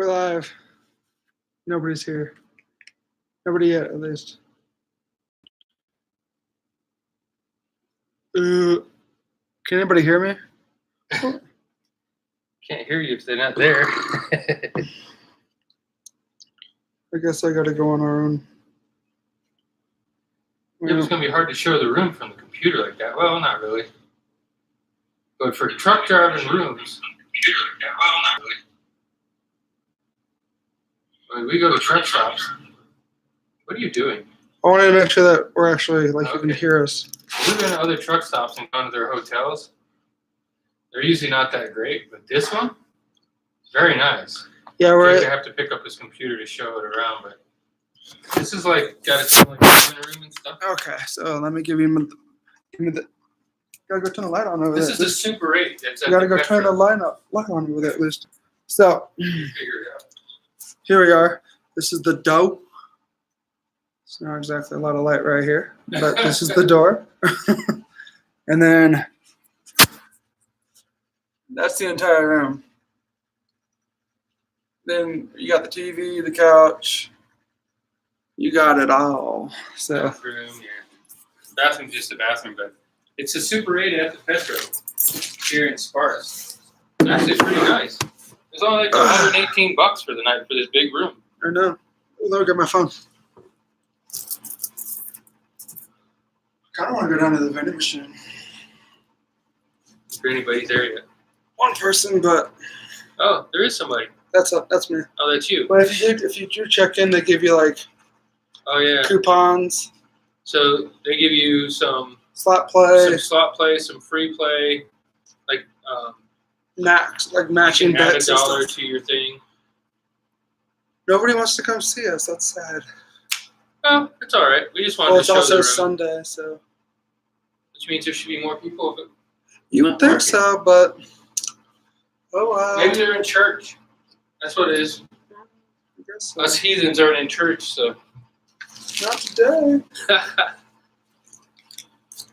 We're live. Nobody's here. Nobody yet, at least. Can anybody hear me? Can't hear you if they're not there. I guess I gotta go on our own. It was going to be hard to show the room from the computer like that. Well, not really. But for truck driving rooms, when we go to truck stops, what are you doing? I want to make sure that we're actually, like, you can Okay. hear us. We've been to other truck stops and gone to their hotels. They're usually not that great, but this one, very nice. Yeah, We're we're gonna have to pick up his computer to show it around, but this is like got its own like living room and stuff. okay. So let me give me the. Gotta go turn the light on over This there. is the Super 8. That's at You gotta the go turn the Petro. light on over there at least. So Figure it out. here we are. This is the door. It's not exactly a lot of light right here, but this is the door. And then that's the entire room. Then you got the TV, the couch. You got it all. So Bathroom, yeah. Bathroom's just a bathroom, but it's a Super 8 at the Petro here in Sparks. Actually, it's pretty nice. It's only like $118 for the night for this big room. I know. Let me get my phone. I kind of want to go down to the vending machine. For anybody's there yet. One person, but Oh, there is somebody. that's me. Oh, that's you. But if you do check in, they give you like Oh, yeah. coupons, So they give you some slot play, slot play, some free play, like matching you can add bets and $1 stuff. to your thing. Nobody wants to come see us. That's sad. Oh, it's all right. We just wanted Well, to it's show the also room, Sunday, so which means there should be more people. But you would think so, but oh wow. maybe they're in church. That's what it is. I guess so. Us heathens aren't in church, so. Not today.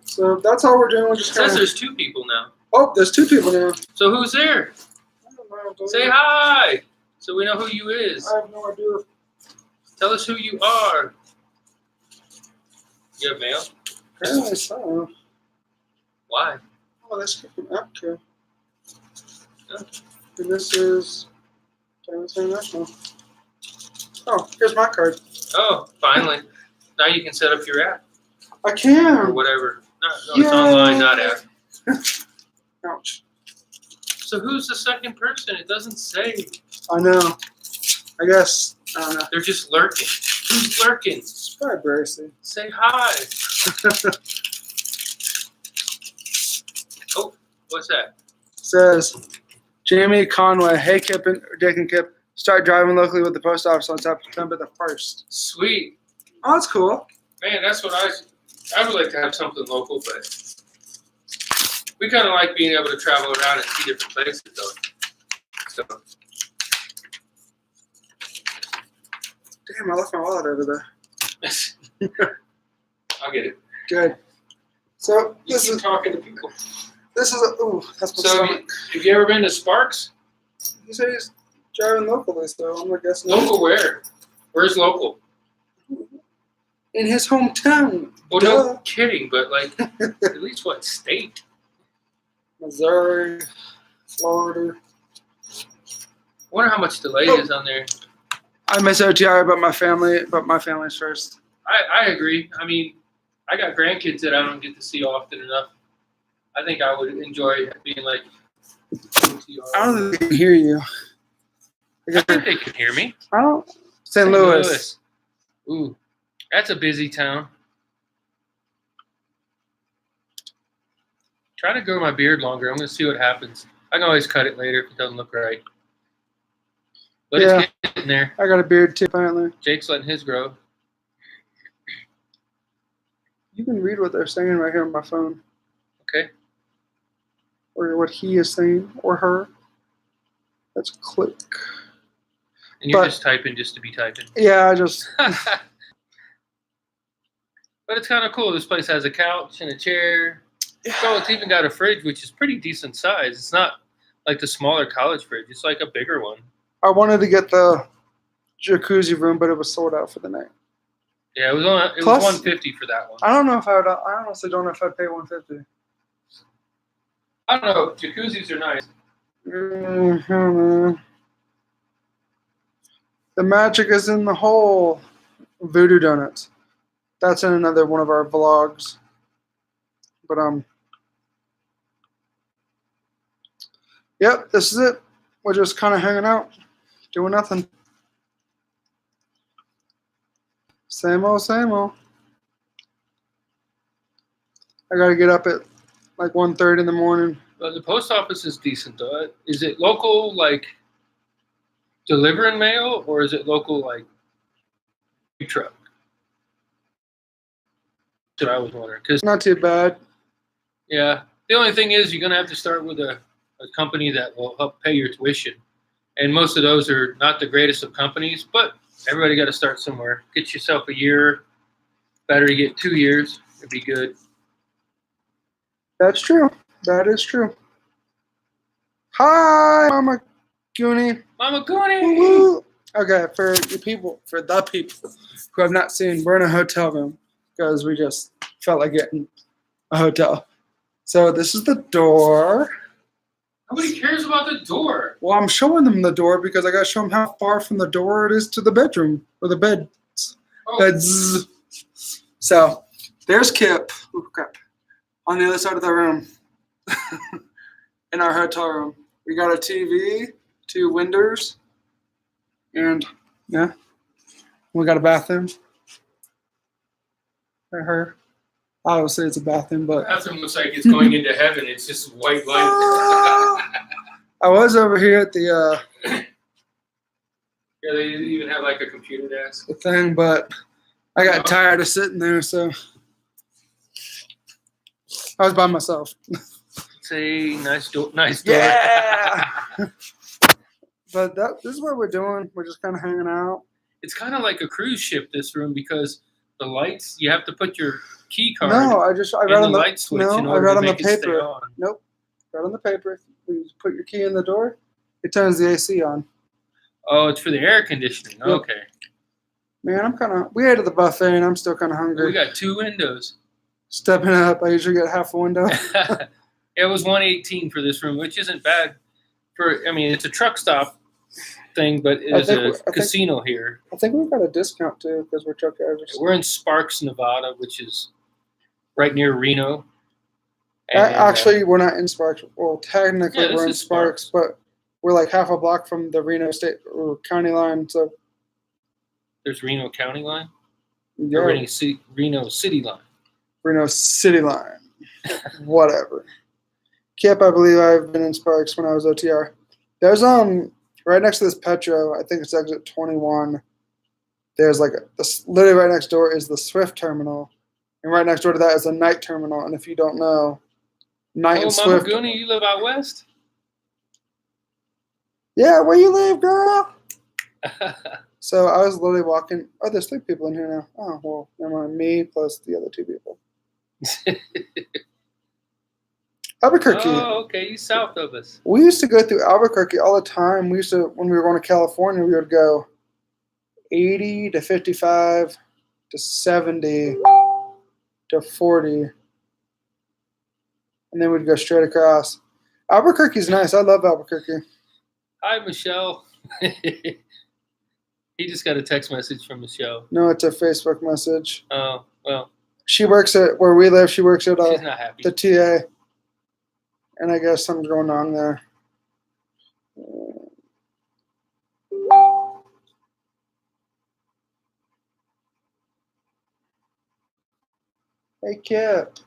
So that's all we're doing. We're It just says kind of. there's 2 people now. Oh, there's 2 people now. So who's there? I don't know, dude. Say hi, so we know who you is. I have no idea. Tell us who you are. You have mail? Apparently so. Why? Oh, that's from Apco. Yeah. And this is Diamonds International. Oh, here's my card. Oh, finally. Now you can set up your app I or can. whatever. No, it's online, not app. Ouch. So who's the second person? It doesn't say. I know. I guess. I don't know. They're just lurking. Who's lurking? It's probably Bracy. Say hi. Oh, what's that? Says Jamie Conway. Hey, Kip and Dick and Kip. Start driving locally with the post office on September the 1st. Sweet. Oh, that's cool. Man, that's what I would like to have something local, but we kind of like being able to travel around and see different places, though. So, Damn, I left my wallet over there. I'll get it. Good. So You this keep is talking to people. ooh, that's my So, stomach. have you ever been to Sparks? He said he's driving locally, so I'm gonna guess Local where? Where's local? in his hometown. Well, Duh. no kidding, but like, at least what state? Missouri, Florida. I wonder how much delay is on there. I miss OTR, but my family's first. I agree. I mean, I got grandkids that I don't get to see often enough. I think I would enjoy being like OTR. I don't think they can hear you. I think they can hear me. I don't. St. Louis. Ooh, that's a busy town. Try to grow my beard longer. I'm going to see what happens. I can always cut it later if it doesn't look right. But Yeah. it's getting there. I got a beard too, apparently. Jake's letting his grow. You can read what they're saying right here on my phone, Okay. or what he is saying, or her. Let's click. And you're But- just typing just to be typing. Yeah, I just. But it's kind of cool. This place has a couch and a chair. So it's even got a fridge, which is pretty decent size. It's not like the smaller college fridge. It's like a bigger one. I wanted to get the jacuzzi room, but it was sold out for the night. Yeah, it was on. It Plus- was $150 for that one. I don't know if I would. I honestly don't know if I'd pay $150. I don't know. Jacuzzis are nice. The magic is in the hole. Voodoo Donuts. That's in another one of our vlogs. But yep, this is it. We're just kind of hanging out, doing nothing. Same old, same old. I gotta get up at like 1:30 in the morning. But the post office is decent though. Is it local, like delivering mail, or is it local, like big truck? That's what I was wondering. Because Not too bad. yeah, the only thing is you're gonna have to start with a company that will help pay your tuition, and most of those are not the greatest of companies. But everybody got to start somewhere. Get yourself a year. Better to get 2 years. It'd be good. That's true. That is true. Hi, Mama Goonie. Mama Goonie. Woo-woo. Okay, for the people who have not seen, we're in a hotel room because we just felt like getting a hotel. So this is the door. Nobody cares about the door. Well, I'm showing them the door because I got to show them how far from the door it is to the bedroom or the bed. Oh. Beds. So there's Kip. Ooh, crap. On the other side of the room. In our hotel room. We got a TV, 2 windows, and yeah, we got a bathroom. For her. Obviously, it's a bathroom, but Bathroom looks like it's going into heaven. It's just white light. I was over here at the Yeah, they even have like a computer desk. the thing, but I got tired of sitting there, so I was by myself. It's a nice door. Nice door. Yeah. But this is what we're doing. We're just kind of hanging out. It's kind of like a cruise ship, this room, because the lights, you have to put your key card No, I and read the on the light switch in I order read to on the make it stay paper. on. Nope, read on the paper. You put your key in the door, it turns the AC on. Oh, it's for the air conditioning. Yep. Okay. Man, we ate at the buffet and I'm still kind of We hungry. got 2 windows. Stepping up, I usually get half a window. It was $118 for this room, which isn't bad. I mean, it's a truck stop thing, but it is a casino here. I think we've got a discount too because we're truck drivers. We're in Sparks, Nevada, which is right near Reno. And, Actually, we're not in Sparks. Well, technically, Yeah, this we're in is Sparks, but we're like half a block from the Reno state or county line. So, there's Reno County line, yeah, or Reno City line. Reno city line. Whatever. Kip, I believe I've been in Sparks when I was OTR. There's right next to this Petro, I think it's exit 21. There's like literally right next door is the Swift terminal, and right next door to that is a Night terminal. And if you don't know, Night and Mama Swift. Goonie, you live out west? Yeah, where you live, girl? So I was literally walking. Oh, there's 3 people in here now. Oh, well, never mind. Me plus the other 2 people. Albuquerque. Oh, okay, you south of us. We used to go through Albuquerque all the time. We used to, when we were going to California, we would go 80 to 55 to 70 to 40. And then we'd go straight across. Albuquerque's nice. I love Albuquerque. Hi, Michelle. He just got a text message from Michelle. No, it's a Facebook message. Oh, well, She works at where we live. She works at she's not happy. the TA. And I guess something's going on there. Hey, Kip.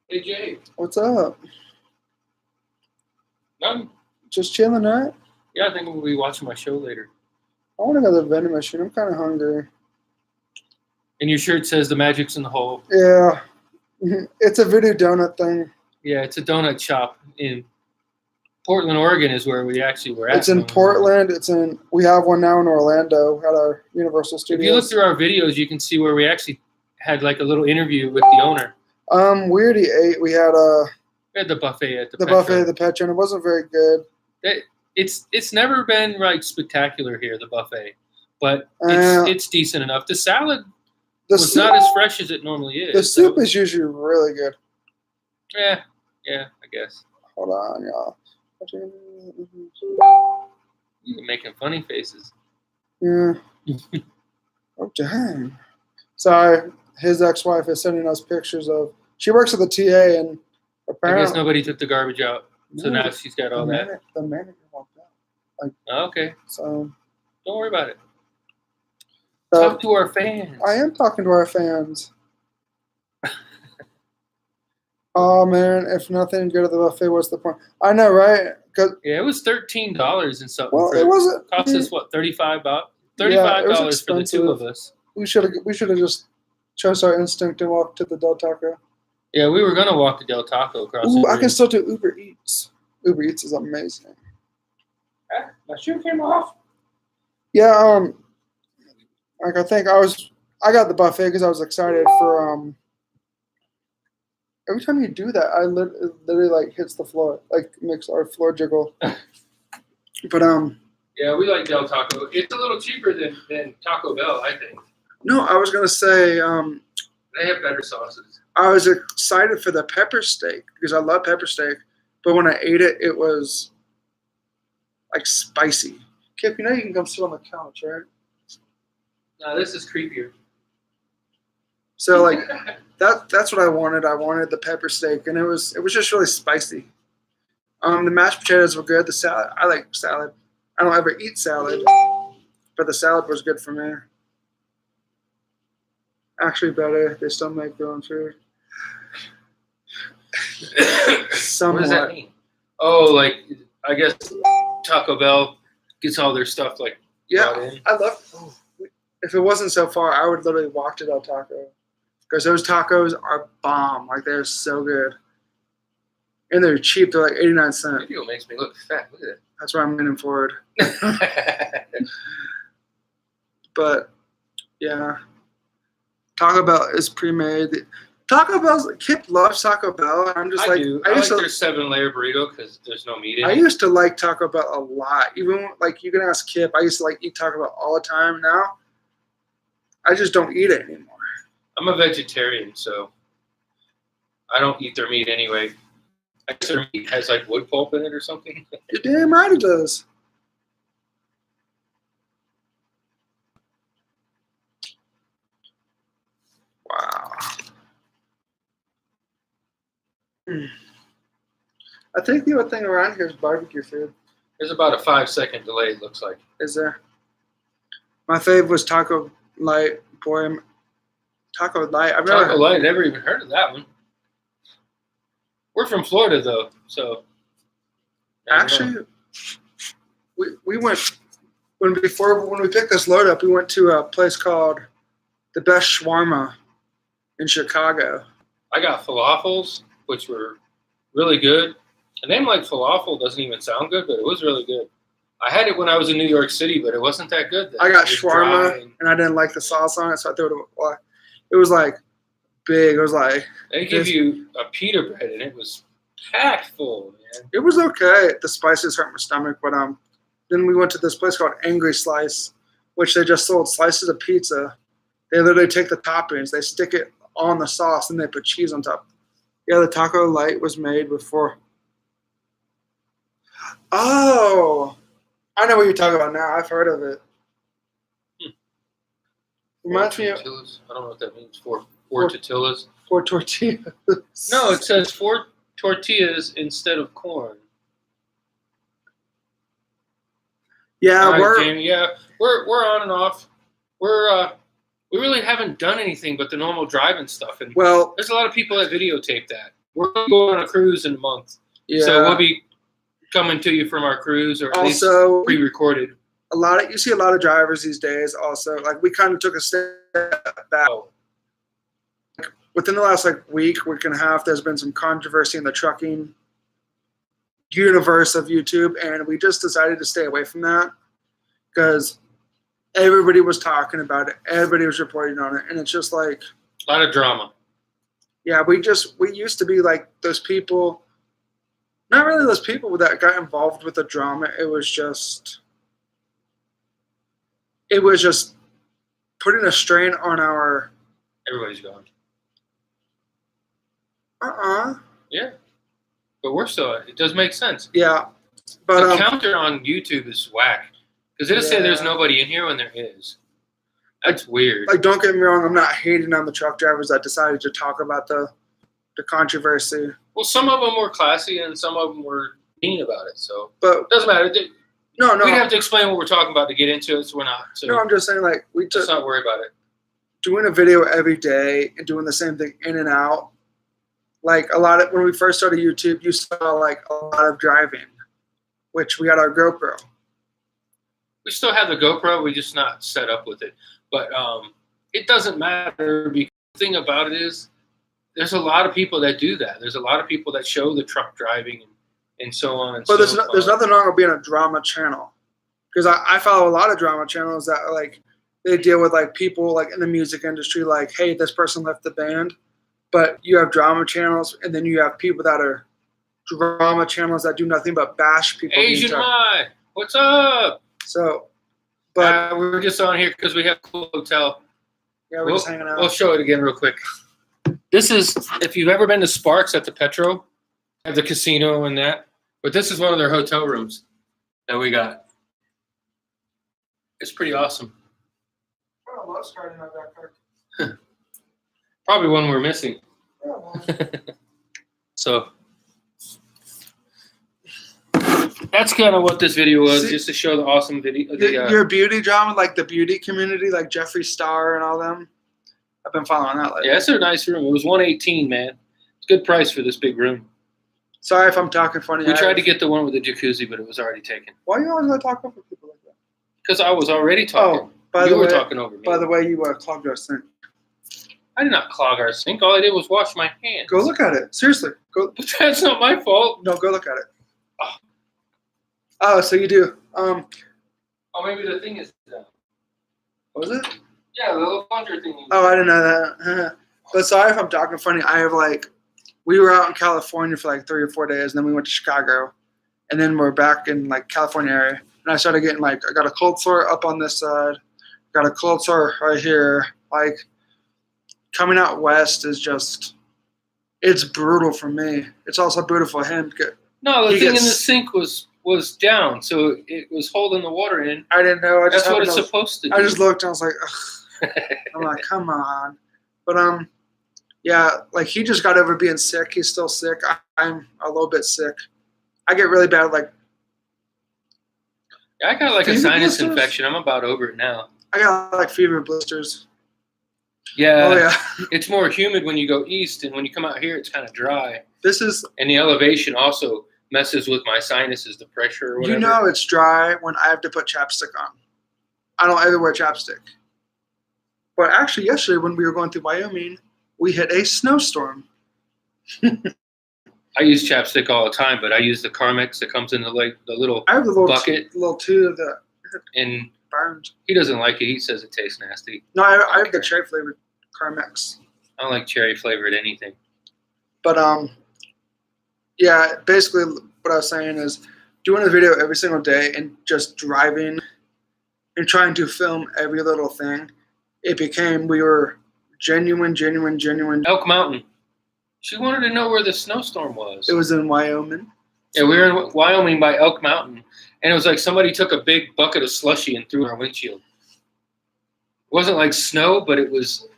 Hey, Jay. What's up? None? Just chilling, right? Yeah, I think we'll be watching my show later. I want to go to the vending machine. I'm kind of hungry. And your shirt says the magic's in the hole. Yeah. It's a voodoo donut thing. Yeah, it's a donut shop in Portland, Oregon is where we actually were at. It's in Portland. We have one now in Orlando at our Universal If you look Studios. through our videos, you can see where we actually had like a little interview with the owner. We already ate. We had We had the buffet at the Petro. buffet at the Petro, and it wasn't very good. it's never been like spectacular here, the buffet, but Uh, it's decent enough. The salad The was soup, not as fresh as it normally is. the soup is usually really good. Yeah, I guess. Hold on, y'all. You're making funny faces. Yeah. Oh, dang. Sorry, his ex-wife is sending us pictures of. She works at the TA, and I apparently, guess nobody took the garbage out, so now she's got all that. The manager walked out. Okay, So don't worry about it. Talk to our fans. I am talking to our fans. Oh man, if nothing good at the buffet, what's the point? I know, right? Yeah, it was $13 and something. Well, it wasn't. Cost us what, $35? Yeah, it was $35 for the two of expensive. us. We should have just chose our instinct and walked to the Del Taco. Yeah, we were gonna walk to Del Taco across Ooh, the I can street. still do Uber Eats. Uber Eats is amazing. My shoe came off. Yeah, like I got the buffet because I was excited for every time you do that, it literally like hits the floor, like makes our floor jiggle. But Yeah, we like Del Taco. It's a little cheaper than Taco Bell, I think. no, I was gonna say They have better sauces. I was excited for the pepper steak because I love pepper steak, but when I ate it, it was like spicy. Kip, you know you can come sit on the couch, right? No, this is creepier. So like that's what I wanted. I wanted the pepper steak, and it was just really spicy. The mashed potatoes were good. The salad, I like salad. I don't ever eat salad, but the salad was good for me. Actually, better. They still make their own food. What does that mean? Oh, like I guess Taco Bell gets all their stuff like brought Yeah, in. I love. If it wasn't so far, I would literally walk to Del Taco because those tacos are bomb. Like they're so good, and they're cheap. They're like 89 cents. Video makes me look fat. Look at That's why I'm leaning forward. it. But yeah, Taco Bell is pre-made. Taco Bell's Kip loves Taco Bell, and I'm just I like do. I I like used to. their 7-layer burrito because there's no meat in I it. used to like Taco Bell a lot. Even like you can ask Kip. I used to like eat Taco Bell all the time. Now, I just don't eat it anymore. I'm a vegetarian, so I don't eat their meat anyway. I guess their meat has like wood pulp in it or something. You're damn right it does. Wow. I think the other thing around here is barbecue food. There's about a 5-second delay, it looks like. Is there? My fave was Taco Light. Boy, Taco Light. I've never. Taco Light, never even heard of that one. We're from Florida, though, so. I don't know. Actually, we went when we picked this load up. We went to a place called the Best Shawarma in Chicago. I got falafels, which were really good. A name like falafel doesn't even sound good, but it was really good. I had it when I was in New York City, but it wasn't that good then. I got It was shawarma, dry and and I didn't like the sauce on it, so I threw it away. It was like big. It was like They give you a pita bread, and it was packed full, man. it was okay. The spices hurt my stomach, but then we went to this place called Angry Slice, which they just sold slices of pizza. They literally take the toppings, they stick it on the sauce, and they put cheese on top. Yeah, the Taco Light was made before. Oh, I know what you're talking about now. I've heard of it. Reminds me of Tortillas. I don't know what that means. Four Four- tortillas. 4 tortillas. No, it says 4 tortillas instead of corn. Yeah, All right, we're Jamie. Yeah, we're on and off. We really haven't done anything but the normal driving stuff, and well. there's a lot of people that videotape that. We're going on a cruise in a month, Yeah. so we'll be coming to you from our cruise, or at least Also, pre-recorded. you see a lot of drivers these days. Also, like we kind of took a step back. Oh, Within the last week and a half, there's been some controversy in the trucking universe of YouTube, and we just decided to stay away from that because everybody was talking about it, everybody was reporting on it, and it's just like, a lot of drama. yeah, we used to be like those people, not really those people that got involved with the drama. It was just putting a strain on our. Everybody's going. Yeah. But we're still. It does make sense. Yeah. The But counter on YouTube is whack because it'll say there's Yeah. nobody in here when there is. That's weird. like, don't get me wrong. I'm not hating on the truck drivers that decided to talk about the controversy. Well, some of them were classy and some of them were mean about it. So But it doesn't matter. no, We have to explain what we're talking about to get into it, so we're not. So no. I'm just saying, like, let's not worry about it. doing a video every day and doing the same thing in and out. Like a lot of when we first started YouTube, you saw like a lot of driving, which we got our GoPro. We still have the GoPro. We're just not set up with it. But it doesn't matter because the thing about it is there's a lot of people that do that. There's a lot of people that show the truck driving and so on and But so there's nothing wrong with being a drama channel, because I follow a lot of drama channels that are like they deal with like people like in the music industry, like, hey, this person left the band. But you have drama channels, and then you have people that are drama channels that do nothing but bash people. the Asian entire- Mai, what's up? So, but We're just on here because we have a cool hotel. yeah, we're just hanging out. We'll show it again real quick. This is, if you've ever been to Sparks at the Petro, have the casino and that, but this is one of their hotel rooms that we got. It's pretty awesome. I love starting my backpack. Probably one we're missing. Yeah, well, So that's kind of what this video was, See- just to show the awesome video. your beauty drama, like the beauty community, like Jeffree Star and all them. I've been following that lately. Yeah, it's a nice room. It was $118, man. It's a good price for this big room. Sorry if I'm talking funny. We tried to get the one with the jacuzzi, but it was already taken. Why you always gotta talk over people like that? Because I was already talking. Oh, by You the were way, talking over me. by the way, you clogged our sink. I did not clog our sink. All I did was wash my hands. Go look at it. Seriously, go. But that's not my fault. No, go look at it. Oh, so you do. Oh, maybe the thing is down. What was it? Yeah, the little plunger thing. Oh, I didn't know that. But sorry if I'm talking funny. I have like, we were out in California for like 3 or 4 days, and then we went to Chicago, and then we're back in like California area, and I started getting like, I got a cold sore up on this side, got a cold sore right here. Like, coming out west is just, it's brutal for me. It's also brutal for him. No, the He thing in the gets- sink was down, so it was holding the water in. I didn't know. I just That's what it's happened to- supposed to do. I just looked and I was like, ugh. I'm like, come on. But yeah, like he just got over being sick. He's still sick. I'm a little bit sick. I get really bad. Like I got like a Fever sinus blisters? infection. I'm about over it now. I got like fever blisters. Yeah, Oh yeah. it's more humid when you go east, and when you come out here, it's kind of dry. This is, And the elevation also messes with my sinuses, the pressure or whatever. you know, it's dry when I have to put chapstick on. I don't ever wear chapstick. But actually, yesterday when we were going through Wyoming, we hit a snowstorm. I use chapstick all the time, but I use the Carmex that comes in the little, I have the little Bucket. little tube that and burns. he doesn't like it. He says it tastes nasty. No, I have the Okay. cherry flavored Carmex. I don't like cherry flavored anything. But yeah, basically what I was saying is doing a video every single day and just driving and trying to film every little thing. It became, we were genuine. Elk Mountain. She wanted to know where the snowstorm was. It was in Wyoming. Yeah, we were in Wyoming by Elk Mountain, and it was like somebody took a big bucket of slushy and threw it on our windshield. It wasn't like snow, but it was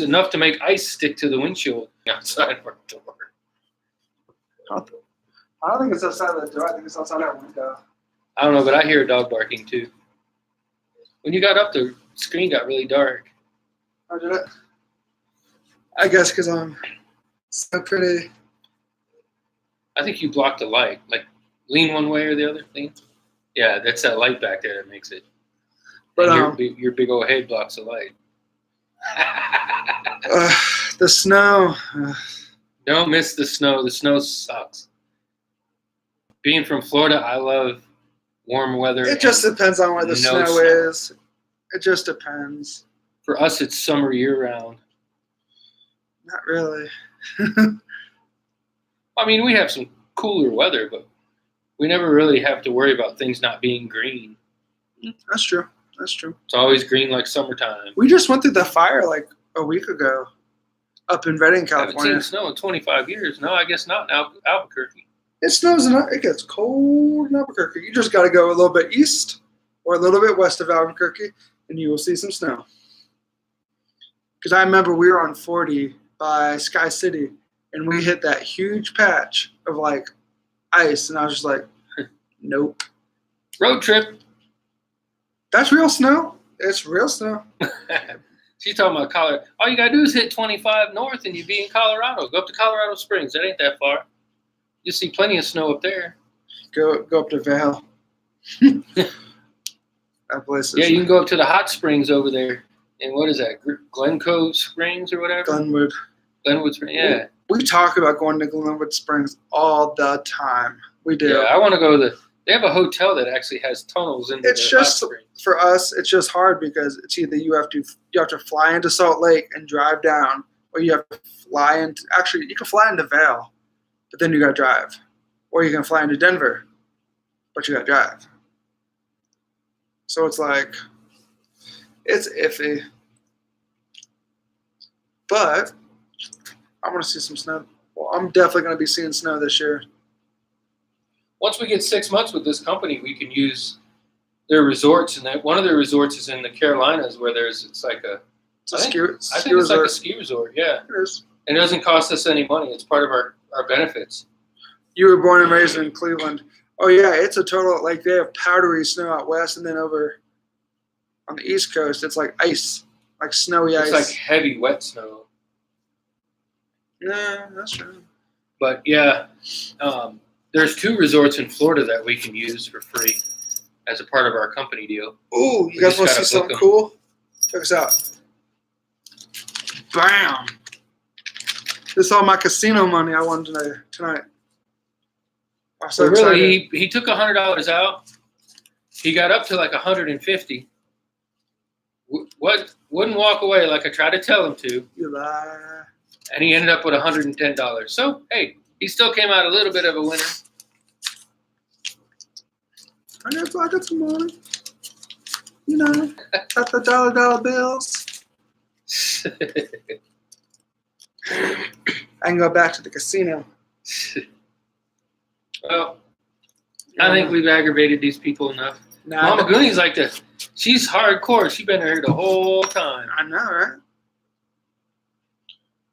enough to make ice stick to the windshield outside of our door. I don't think it's outside the door. I think it's outside our window. I don't know, but I hear a dog barking too. When you got up, the screen got really dark. I did it. I guess because I'm so pretty. I think you blocked the light. Like, lean one way or the other. Lean. Yeah, that's that light back there that makes it. But And your big old head blocks the light. the snow. Don't miss the snow. The snow sucks. Being from Florida, I love warm weather. It just depends on where the No snow snow. is. It just depends. For us, it's summer year round. Not really. I mean, we have some cooler weather, but we never really have to worry about things not being green. That's true. That's true. It's always green like summertime. We just went through the fire like a week ago up in Redding, I haven't California. seen snow in 25 years. No, I guess not in Albuquerque. It snows and it gets cold in Albuquerque. You just got to go a little bit east or a little bit west of Albuquerque, and you will see some snow. Because I remember we were on 40 by Sky City, and we hit that huge patch of like ice, and I was just like, nope. Road trip. That's real snow. It's real snow. She's talking about Colorado. All you gotta do is hit 25 north, and you'd be in Colorado. Go up to Colorado Springs. That ain't that far. You see plenty of snow up there. Go up to Vail. That place is Yeah, you can go up to the hot springs over there. And what is that? Glencoe Springs or whatever? Glenwood. Glenwood Springs. Yeah. We talk about going to Glenwood Springs all the time. We do. Yeah, I want to go to they have a hotel that actually has tunnels into It's the hot just springs. for us. It's just hard because it's either you have to fly into Salt Lake and drive down, or you have to fly into. Actually, you can fly into Vail, but then you got to drive, or you can fly into Denver, but you got to drive. So it's like it's iffy, but I want to see some snow. Well, I'm definitely going to be seeing snow this year. Once we get 6 months with this company, we can use their resorts, and one of their resorts is in the Carolinas, where it's like a It's a I think ski it's resort. like a ski resort. Yeah, It is. and it doesn't cost us any money. It's part of our benefits. You were born and raised in Cleveland. Oh yeah, it's a total like they have powdery snow out west, and then over on the East Coast, it's like ice, like snowy It's ice. like heavy wet snow. No, that's true. But yeah, there's 2 resorts in Florida that we can use for free as a part of our company deal. Ooh, We you guys just want to gotta see book something 'em. cool? Check us out. Bam! This is all my casino money I won tonight. I'm so So excited. really, he took $100 out. He got up to like 150. Wouldn't walk away like I tried to tell him to, You lie. and he ended up with $110. So hey, he still came out a little bit of a winner. I got some money. You know, got the dollar bills. I can go back to the casino. Well, I think we've aggravated these people enough. Nah, Mama Gooney's like this. She's hardcore. She's been here the whole time. I know, right?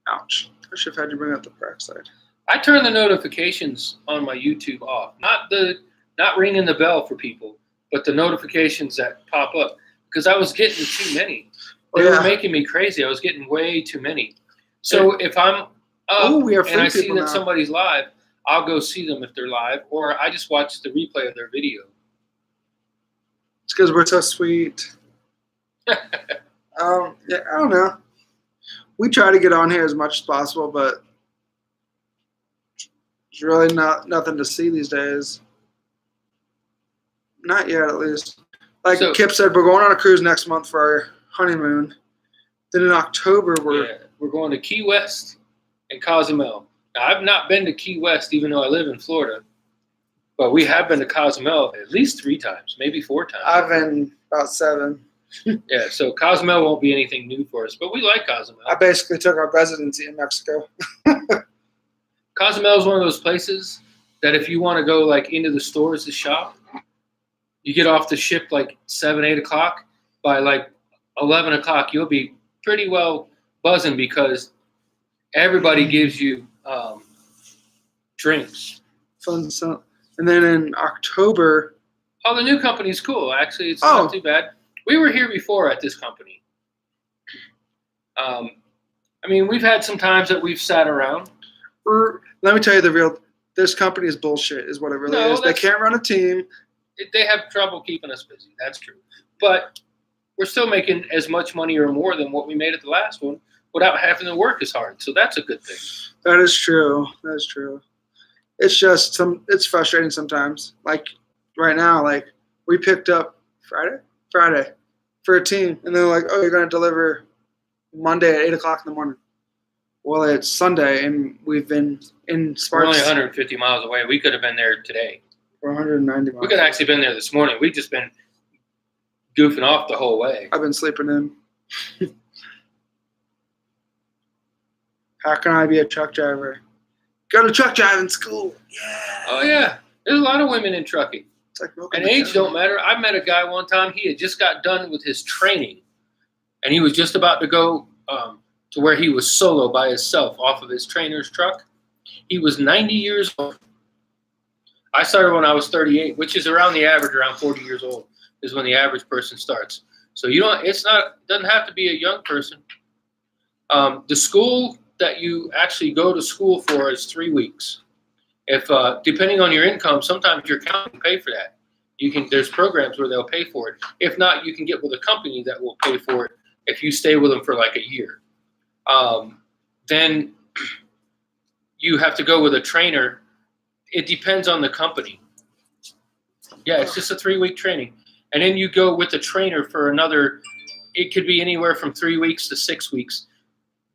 Ouch. I should have had you bring up the peroxide. I turn the notifications on my YouTube off. Not ringing the bell for people, but the notifications that pop up. Because I was getting too many. They were making me crazy. I was getting way too many. So if I'm up we have and I free see people that now. somebody's live, I'll go see them if they're live, or I just watch the replay of their video. It's because we're so sweet. Yeah, I don't know. We try to get on here as much as possible, but there's really nothing to see these days. Not yet, at least. Like So- Kip said, we're going on a cruise next month for our honeymoon. Then in October, We're going to Key West and Cozumel. Now, I've not been to Key West, even though I live in Florida, but we have been to Cozumel at least 3 times, maybe 4 times. I've been about 7. Yeah, so Cozumel won't be anything new for us, but we like Cozumel. I basically took our residency in Mexico. Cozumel is one of those places that if you want to go like into the stores to shop, you get off the ship like 7, 8 o'clock. By like 11 o'clock, you'll be pretty well buzzing because everybody gives you drinks. Fun stuff. And then in October, Oh, the new company's cool. Actually, it's not too bad. We were here before at this company. I mean, we've had some times that we've sat around. let me tell you the real. This company is bullshit, is what it really No, is. They can't run a team. They have trouble keeping us busy. That's true. But we're still making as much money or more than what we made at the last one without having to work as hard. So that's a good thing. That is true. That is true. It's just it's frustrating sometimes. Like right now, like we picked up Friday for a team, and they're like, "Oh, you're gonna deliver Monday at 8 o'clock in the morning." Well, it's Sunday, and we've been in We're Sparks only 150 miles away. We could have been there today. for 190 miles. We could have actually been there this morning. We've just been goofing off the whole way. I've been sleeping in. How can I be a truck driver? Go to truck driving school. Yeah. Oh, yeah. There's a lot of women in trucking. It's like milking And the age cow. don't matter. I met a guy one time. He had just got done with his training, and he was just about to go to where he was solo by himself off of his trainer's truck. He was 90 years old. I started when I was 38, which is around the average, around 40 years old is when the average person starts. So doesn't have to be a young person. The school that you actually go to school for is 3 weeks. If depending on your income, sometimes your county can pay for that. There's programs where they'll pay for it. If not, you can get with a company that will pay for it if you stay with them for like a year. Then you have to go with a trainer. It depends on the company. Yeah, it's just a 3-week training. And then you go with a trainer for another, it could be anywhere from 3 weeks to 6 weeks,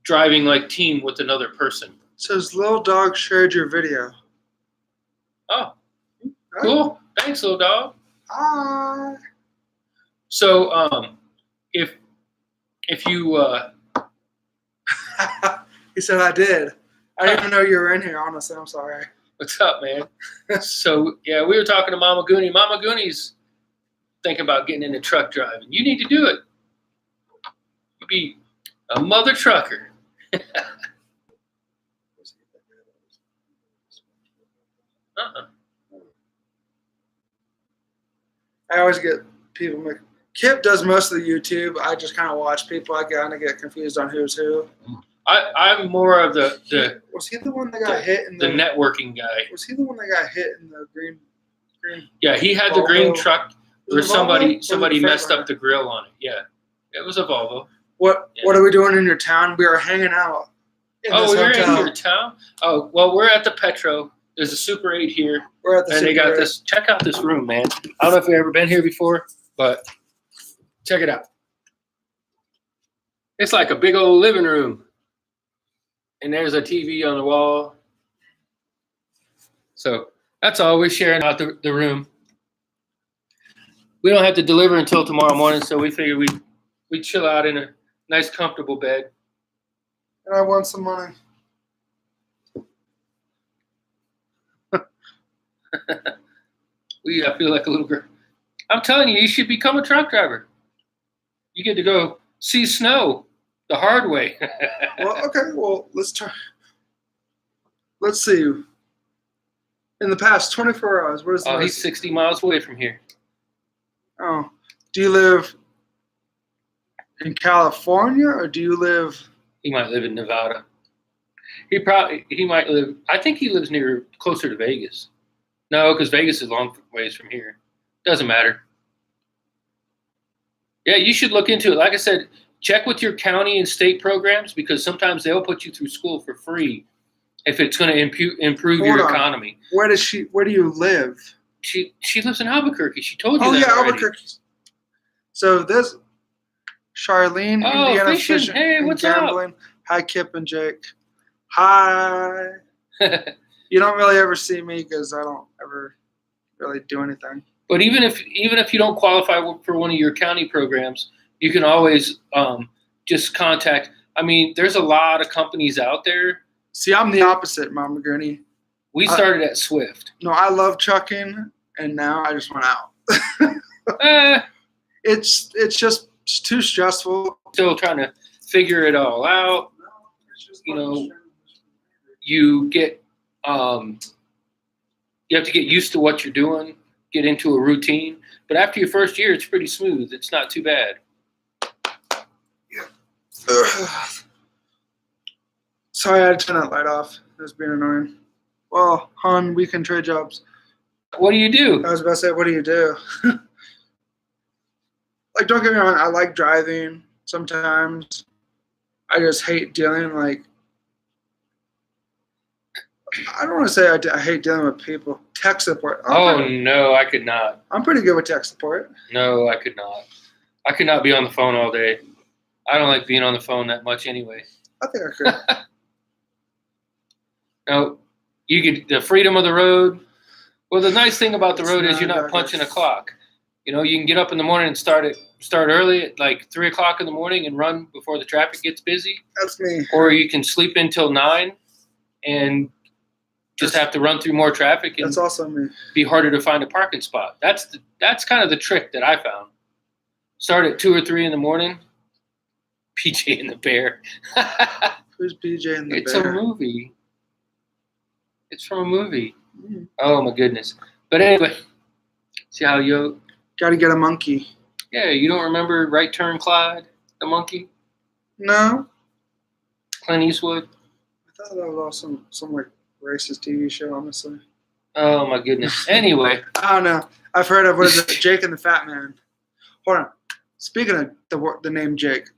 driving like team with another person. Says Little Dog shared your video. Oh, cool. Thanks, little dog. Hi. So if you He said I did. I didn't even know you were in here, honestly. I'm sorry. what's up, man? So yeah, we were talking to Mama Goonie. Mama Goonie's thinking about getting into truck driving. You need to do it. You be a mother trucker. I always get people make. Kip does most of the YouTube. I just kind of watch people. I kind of get confused on who's who. I'm more of the Was he the one that got hit in the the? networking guy. Was he the one that got hit in the green? Yeah, he had the green Volvo. truck where Was it Volvo? somebody Was it messed Freightliner? up the grill on it. Yeah, it was a Volvo. What Yeah. What are we doing in your town? We are hanging out. In Oh, this you're hotel. in your town? Oh, well, we're at the Petro. There's a Super 8 here, We're at the. and they Super got 8. this. Check out this room, man. I don't know if you've ever been here before, but check it out. It's like a big old living room, and there's a TV on the wall. So that's all. We're sharing out the room. We don't have to deliver until tomorrow morning, so we figured we'd chill out in a nice, comfortable bed. And I want some money. I feel like a little girl. I'm telling you, you should become a truck driver. You get to go see snow the hard way. Well, okay. Well, let's try. Let's see. In the past 24 hours, what is the Oh, he's most- 60 miles away from here. Oh, do you live in California or do you live? He might live in Nevada. He might live. I think he lives closer to Vegas. No, because Vegas is a long ways from here. Doesn't matter. Yeah, you should look into it. Like I said, check with your county and state programs because sometimes they'll put you through school for free if it's going to improve Hold your on. economy. Where do you live? She lives in Albuquerque. She told you Oh that yeah, already. Albuquerque. So this Charlene, Oh, Indiana fishing. Hey, and what's up? gambling. Hi, Kip and Jake. Hi. You don't really ever see me because I don't ever really do anything. But even if you don't qualify for one of your county programs, you can always just contact. I mean, there's a lot of companies out there. See, I'm the opposite, Mama Gurney. We started at Swift. No, I love trucking, and now I just went out. It's just it's too stressful. Still trying to figure it all out. You know, you get you have to get used to what you're doing, get into a routine. But after your first year, it's pretty smooth. It's not too bad. Sorry, I had to turn that light off. It was being annoying. Well, hon, we can trade jobs. What do you do? I was about to say, what do you do? Like, don't get me wrong, I like driving sometimes. I just hate dealing, like, I don't want to say I hate dealing with people. Tech support. Oh, no, I could not. I'm pretty good with tech support. No, I could not. I could not be on the phone all day. I don't like being on the phone that much anyway. I think I could. Now, you get the freedom of the road. Well, the nice thing about the It's road is not you're not about punching it. a clock. You know, you can get up in the morning and start early at like 3 o'clock in the morning and run before the traffic gets busy, That's me. or you can sleep until 9 and just have to run through more traffic and That's also me. be harder to find a parking spot. That's kind of the trick that I found. Start at 2 or 3 in the morning. PJ and the Bear. Who's BJ and the It's Bear? a movie. It's from a movie. Mm. Oh my goodness. But anyway, see how you? Gotta get a monkey. Yeah, you don't remember Right Turn Clyde, the monkey, No, Clint Eastwood. I thought that was also some like racist TV show. Honestly, Oh my goodness. Anyway, I don't know. I've heard of what is it? Jake and the Fat Man. Hold on. Speaking of the name Jake,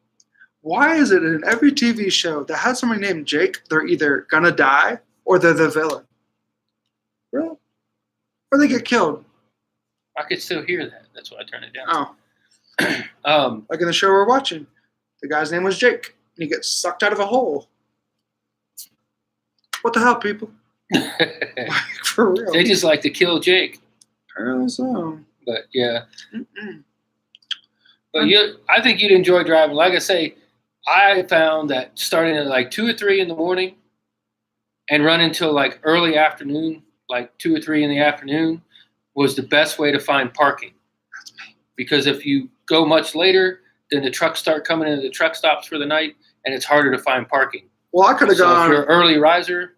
why is it in every TV show that has somebody named Jake, they're either gonna die or they're the villain? Really? Or they get killed? I could still hear that. That's why I turned it down. Oh, like in the show we're watching, the guy's name was Jake, and he gets sucked out of a hole. What the hell, people? Like, for real? They just like to kill Jake. Apparently so. But yeah. Mm-mm. But I think you'd enjoy driving. Like I say, I found that starting at like 2 or 3 in the morning and run until like early afternoon, like 2 or 3 in the afternoon, was the best way to find parking. Because if you go much later, then the trucks start coming into the truck stops for the night, and it's harder to find parking. Well, I could have So if gone. you're an early riser,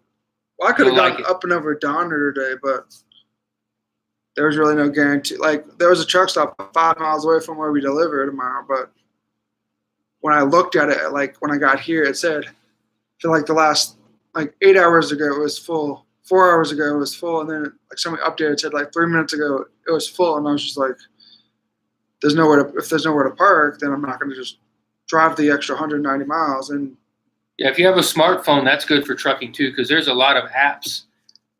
Well, I could have you'll gone like it. up and over Donner today, but there was really no guarantee. Like, there was a truck stop 5 miles away from where we deliver tomorrow, but when I looked at it, like when I got here, it said, for like the last, like 8 hours ago, it was full. 4 hours ago, it was full, and then like somebody updated said like 3 minutes ago, it was full, and I was just like, if there's nowhere to park, then I'm not going to just drive the extra 190 miles. And yeah, if you have a smartphone, that's good for trucking too, because there's a lot of apps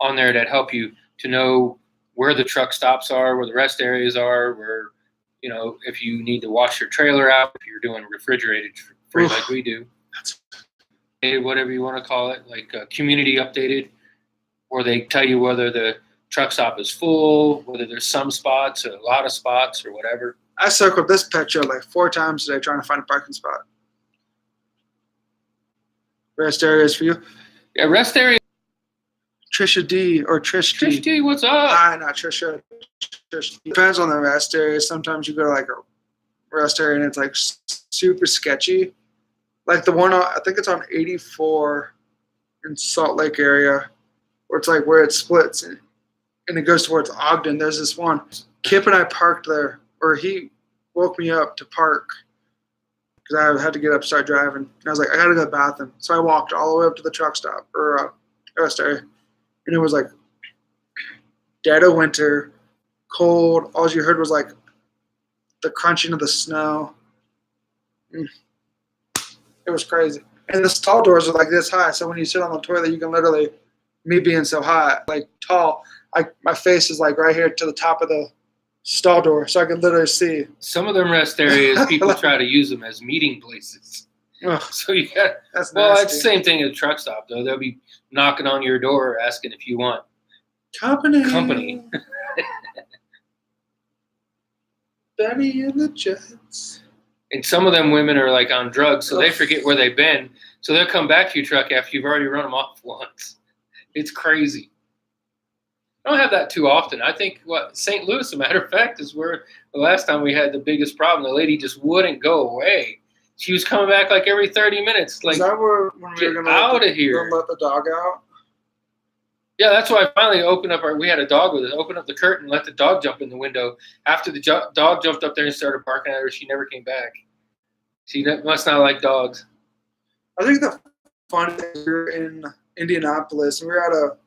on there that help you to know where the truck stops are, where the rest areas are, where, you know, if you need to wash your trailer out, if you're doing refrigerated freight like we do, whatever you want to call it, like community updated, where they tell you whether the truck stop is full, whether there's some spots, a lot of spots, or whatever. I circled this Petro like 4 times today trying to find a parking spot. Rest areas for you. Yeah, rest area. Trisha D or Trish D. Trish D, what's up? Not Trisha. Trish D. Depends on the rest area. Sometimes you go to like a rest area and it's like super sketchy. Like the one, I think it's on 84 in Salt Lake area, where it's like where it splits and it goes towards Ogden. There's this one. Kip and I parked there, or he woke me up to park because I had to get up and start driving. And I was like, I got to go to the bathroom. So I walked all the way up to the truck stop or rest area. And it was like dead of winter, cold. All you heard was like the crunching of the snow. It was crazy. And the stall doors are like this high. So when you sit on the toilet, you can literally, me being so high, like tall, my face is like right here to the top of the stall door. So I can literally see. Some of them rest areas, people try to use them as meeting places. Ugh, So you got, that's well, nasty. it's the same thing at a truck stop, though. They'll be knocking on your door asking if you want company. Benny and the Jets. And some of them women are like on drugs, so they forget where they've been. So they'll come back to your truck after you've already run them off once. It's crazy. I don't have that too often. I think St. Louis, as a matter of fact, is where the last time we had the biggest problem. The lady just wouldn't go away. She was coming back like every 30 minutes. Like, Is that where when we get were gonna out of here. let the dog out? Yeah, that's why I finally opened up we had a dog with us, opened up the curtain, let the dog jump in the window. After the dog jumped up there and started barking at her, she never came back. She must not like dogs. I think the fun thing, we were in Indianapolis and we were at a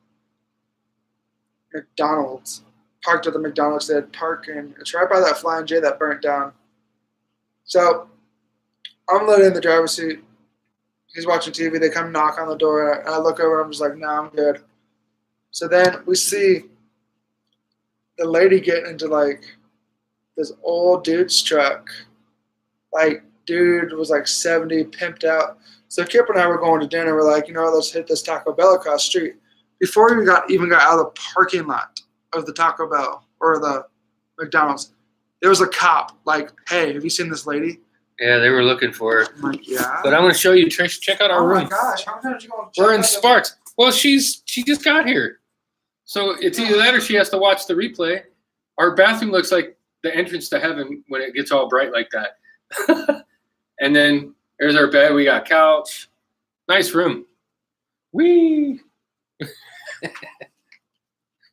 McDonald's, parked at the McDonald's. They had parking. It's right by that Flying J that burnt down. So I'm literally in the driver's seat. He's watching TV. They come knock on the door. And I look over and I'm just like, nah, I'm good. So then we see the lady getting into like this old dude's truck. Like, dude was like 70, pimped out. So Kip and I were going to dinner. We're like, let's hit this Taco Bell across the street. before we even got out of the parking lot of the Taco Bell or the McDonald's, there was a cop like, "Hey, have you seen this lady?" Yeah, they were looking for her. I'm like, "Yeah." But I'm going to show you, Trish. Check out our Oh room. my gosh! How many times you going? We're in Sparks. Well, she just got here, so it's either that or she has to watch the replay. Our bathroom looks like the entrance to heaven when it gets all bright like that. And then there's our bed. We got couch. Nice room. Wee.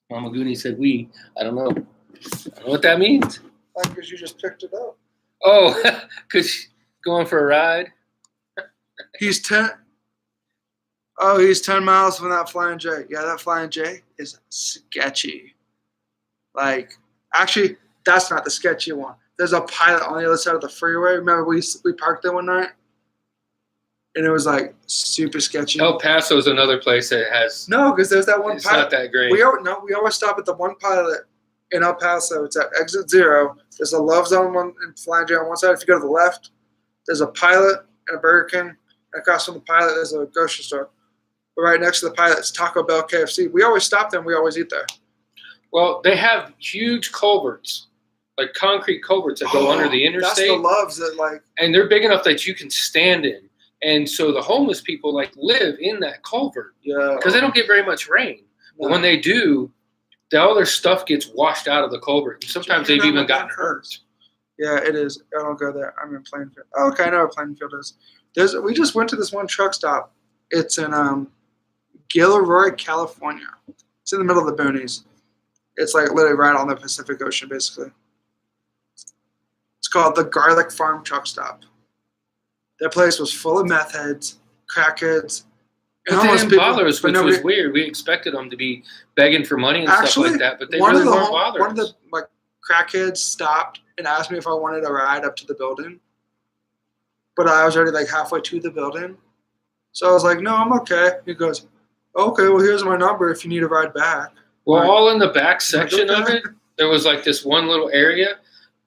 Mama Goonie said we. I don't know. I don't know what that means. Like, because you just picked it up. Oh, because going for a ride. He's 10. Oh, he's 10 miles from that Flying J. Yeah, that Flying J is sketchy. Like, actually, that's not the sketchy one. There's a Pilot on the other side of the freeway. Remember, we parked there one night? And it was, like, super sketchy. El Paso's another place that has. No, because there's that one It's Pilot. not that great. We always stop at the one Pilot in El Paso. It's at Exit 0. There's a Love Zone one and Flying J on one side. If you go to the left, there's a Pilot and a Burger King. And across from the Pilot, there's a grocery store. But right next to the Pilot is Taco Bell, KFC. We always stop there and we always eat there. Well, they have huge culverts, like concrete culverts that go under the interstate. That's the Loves that, like. And they're big enough that you can stand in. And so the homeless people, like, live in that culvert. Yeah. Because they don't get very much rain. But when they do, all their stuff gets washed out of the culvert. And sometimes they've even gotten hurt. Yeah, it is. I don't go there. I'm in Plainfield. Oh, okay, I know what Plainfield is. We just went to this one truck stop. It's in Gilroy, California. It's in the middle of the boonies. It's like literally right on the Pacific Ocean, basically. It's called the Garlic Farm Truck Stop. That place was full of meth heads, crackheads. But they didn't bother us, which was weird. We expected them to be begging for money and stuff like that, but they really weren't bothering us. One of the crackheads stopped and asked me if I wanted a ride up to the building. But I was already like halfway to the building. So I was like, no, I'm okay. He goes, okay, well, here's my number if you need a ride back. Well, all in the back section of it, there was like this one little area,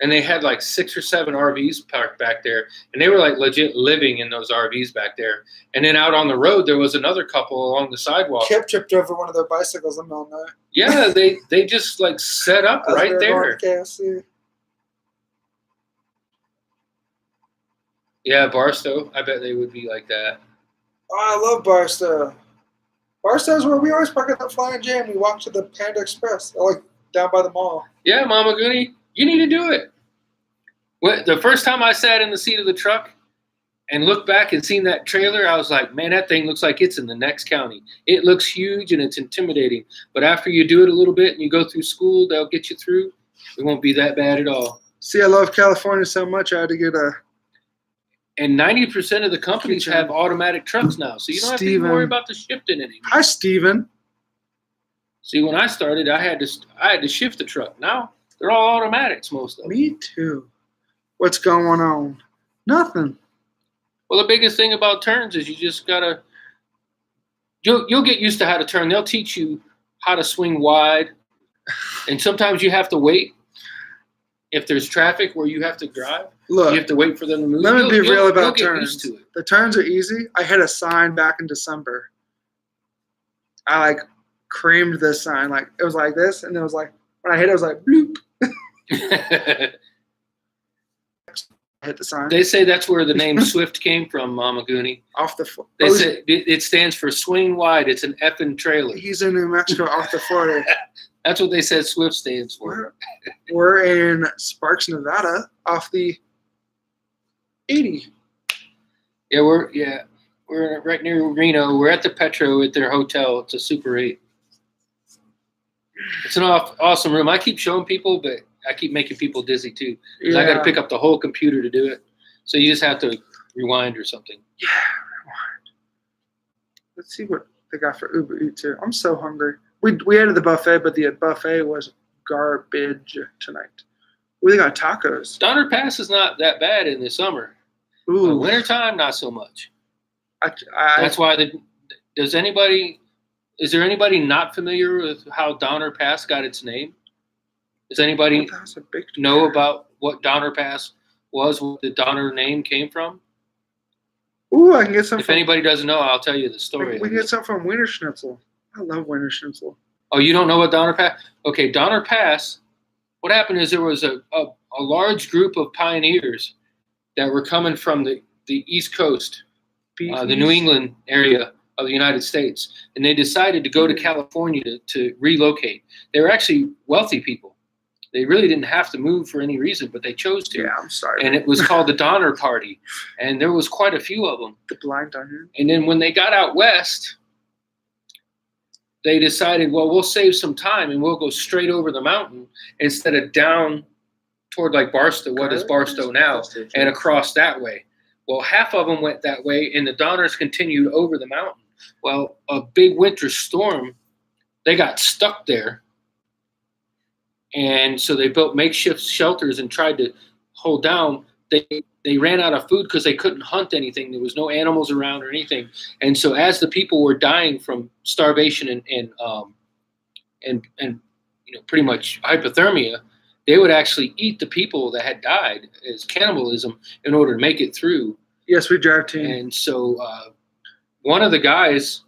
and they had like 6 or 7 RVs parked back there, and they were like legit living in those RVs back there. And then out on the road, there was another couple along the sidewalk. Kip tripped over one of their bicycles in the middle of the night. Yeah, they just like set up right there. Yeah, Barstow. I bet they would be like that. Oh, I love Barstow. Barstow's where we always park at the Flying J and we walk to the Panda Express, like down by the mall. Yeah, Mama Goonie, you need to do it. The first time I sat in the seat of the truck and looked back and seen that trailer, I was like, man, that thing looks like it's in the next county. It looks huge and it's intimidating. But after you do it a little bit and you go through school, they'll get you through. It won't be that bad at all. See, I love California so much, I had to get a... And 90% of the companies have automatic trucks now, so you don't have to worry about the shifting anymore. Hi, Steven. See, when I started, I had to shift the truck. Now they're all automatics, most of them. Me too. What's going on? Nothing. Well, the biggest thing about turns is you just gotta. You'll get used to how to turn. They'll teach you how to swing wide, and sometimes you have to wait. If there's traffic where you have to drive, look, you have to wait for them to move. Let me be real about turns. Used to it. The turns are easy. I hit a sign back in December. I like creamed this sign. Like it was like this, and it was like when I hit it, was like bloop. I hit the sign. They say that's where the name Swift came from, Mama Goonie. Off the. They say it stands for swing wide. It's an effing trailer. He's in New Mexico, off the Florida. That's what they said Swift stands for. We're in Sparks, Nevada, off the 80. Yeah, we're right near Reno. We're at the Petro at their hotel. It's a Super 8. It's an awesome room. I keep showing people, but I keep making people dizzy too. Because I got to pick up the whole computer to do it. So you just have to rewind or something. Yeah, rewind. Let's see what they got for Uber Eats here. I'm so hungry. We ate at the buffet, but the buffet was garbage tonight. We got tacos. Donner Pass is not that bad in the summer. Ooh. Wintertime, not so much. That's why is there anybody not familiar with how Donner Pass got its name? Does anybody know about what Donner Pass was, what the Donner name came from? Ooh, I can get some. If anybody doesn't know, I'll tell you the story. We can get some from Wiener Schnitzel. I love winter schnitzel. Oh, you don't know what Donner Pass? Okay, Donner Pass. What happened is there was a large group of pioneers that were coming from the East Coast, the New England area of the United States, and they decided to go to California to relocate. They were actually wealthy people. They really didn't have to move for any reason, but they chose to. Yeah, I'm sorry. And it was called the Donner Party, and there was quite a few of them. The blind Donner. And then when they got out west, they decided, well, we'll save some time and we'll go straight over the mountain instead of down toward like Barstow, what is Barstow now, and across that way. Well, half of them went that way, and the Donners continued over the mountain. Well, a big winter storm, they got stuck there. And so they built makeshift shelters and tried to hold down. They ran out of food because they couldn't hunt anything. There was no animals around or anything. And so as the people were dying from starvation and pretty much hypothermia, they would actually eat the people that had died as cannibalism in order to make it through. Yes, we drive team. And so one of the guys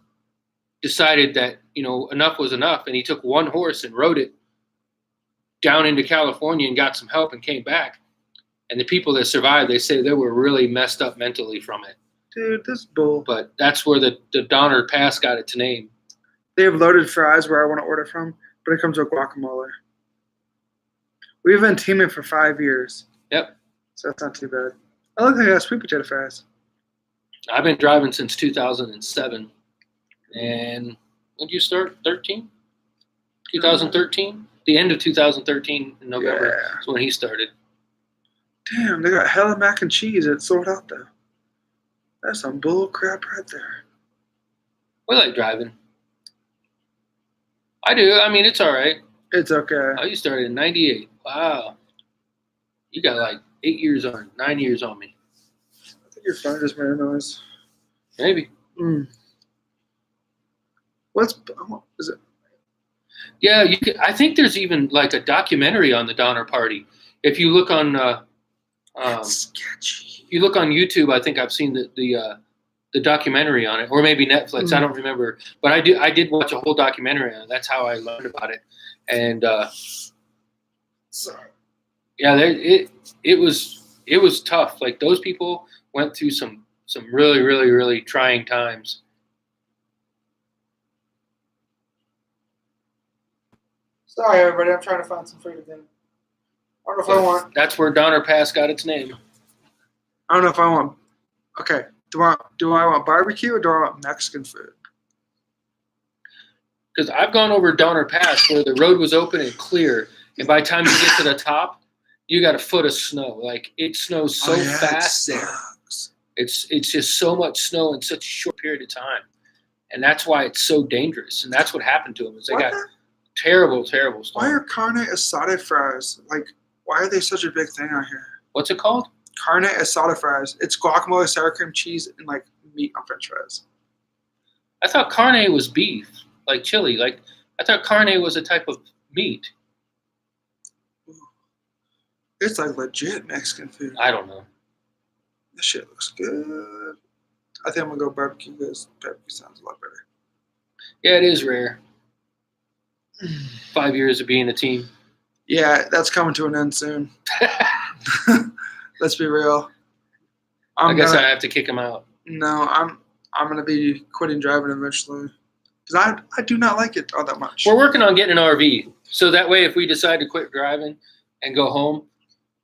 decided that, enough was enough, and he took one horse and rode it down into California and got some help and came back. And the people that survived, they say they were really messed up mentally from it. Dude, this bull. But that's where the Donner Pass got its name. They have loaded fries where I want to order from, but it comes with guacamole. We've been teaming for 5 years. Yep. So that's not too bad. I look like I got sweet potato fries. I've been driving since 2007. And when did you start? 13? 2013? The end of 2013 in November is when he started. Damn, they got hella mac and cheese. It's sold out though. That's some bull crap right there. We like driving. I do. I mean, it's all right. It's okay. Oh, you started in 98. Wow. You got like 9 years on me. I think your phone just made a noise. Maybe. Is it? Yeah, I think there's even like a documentary on the Donner Party. If you look on sketchy. If you look on YouTube, I think I've seen the documentary on it, or maybe Netflix. I don't remember, but I did watch a whole documentary on it. That's how I learned about it. And sorry. Yeah, it was tough. Like those people went through some really, really, really trying times. Sorry, everybody. I'm trying to find some food again. I don't know if I want. That's where Donner Pass got its name. I don't know if I want. Okay. Do I want barbecue or do I want Mexican food? Because I've gone over Donner Pass where the road was open and clear, and by the time you get to the top, you got a foot of snow. Like it snows so fast there. It's just so much snow in such a short period of time, and that's why it's so dangerous. And that's what happened to them. Is they got terrible, terrible storm. Why are carne asada fries why are they such a big thing out here? What's it called? Carne asada fries. It's guacamole, sour cream, cheese, and meat on French fries. I thought carne was beef, like chili. Like I thought carne was a type of meat. It's legit Mexican food. I don't know. This shit looks good. I think I'm gonna go barbecue because barbecue sounds a lot better. Yeah, it is rare. 5 years of being a team. Yeah, that's coming to an end soon. Let's be real. I guess I have to kick him out. No, I'm gonna be quitting driving eventually because I do not like it all that much. We're working on getting an RV, so that way if we decide to quit driving and go home,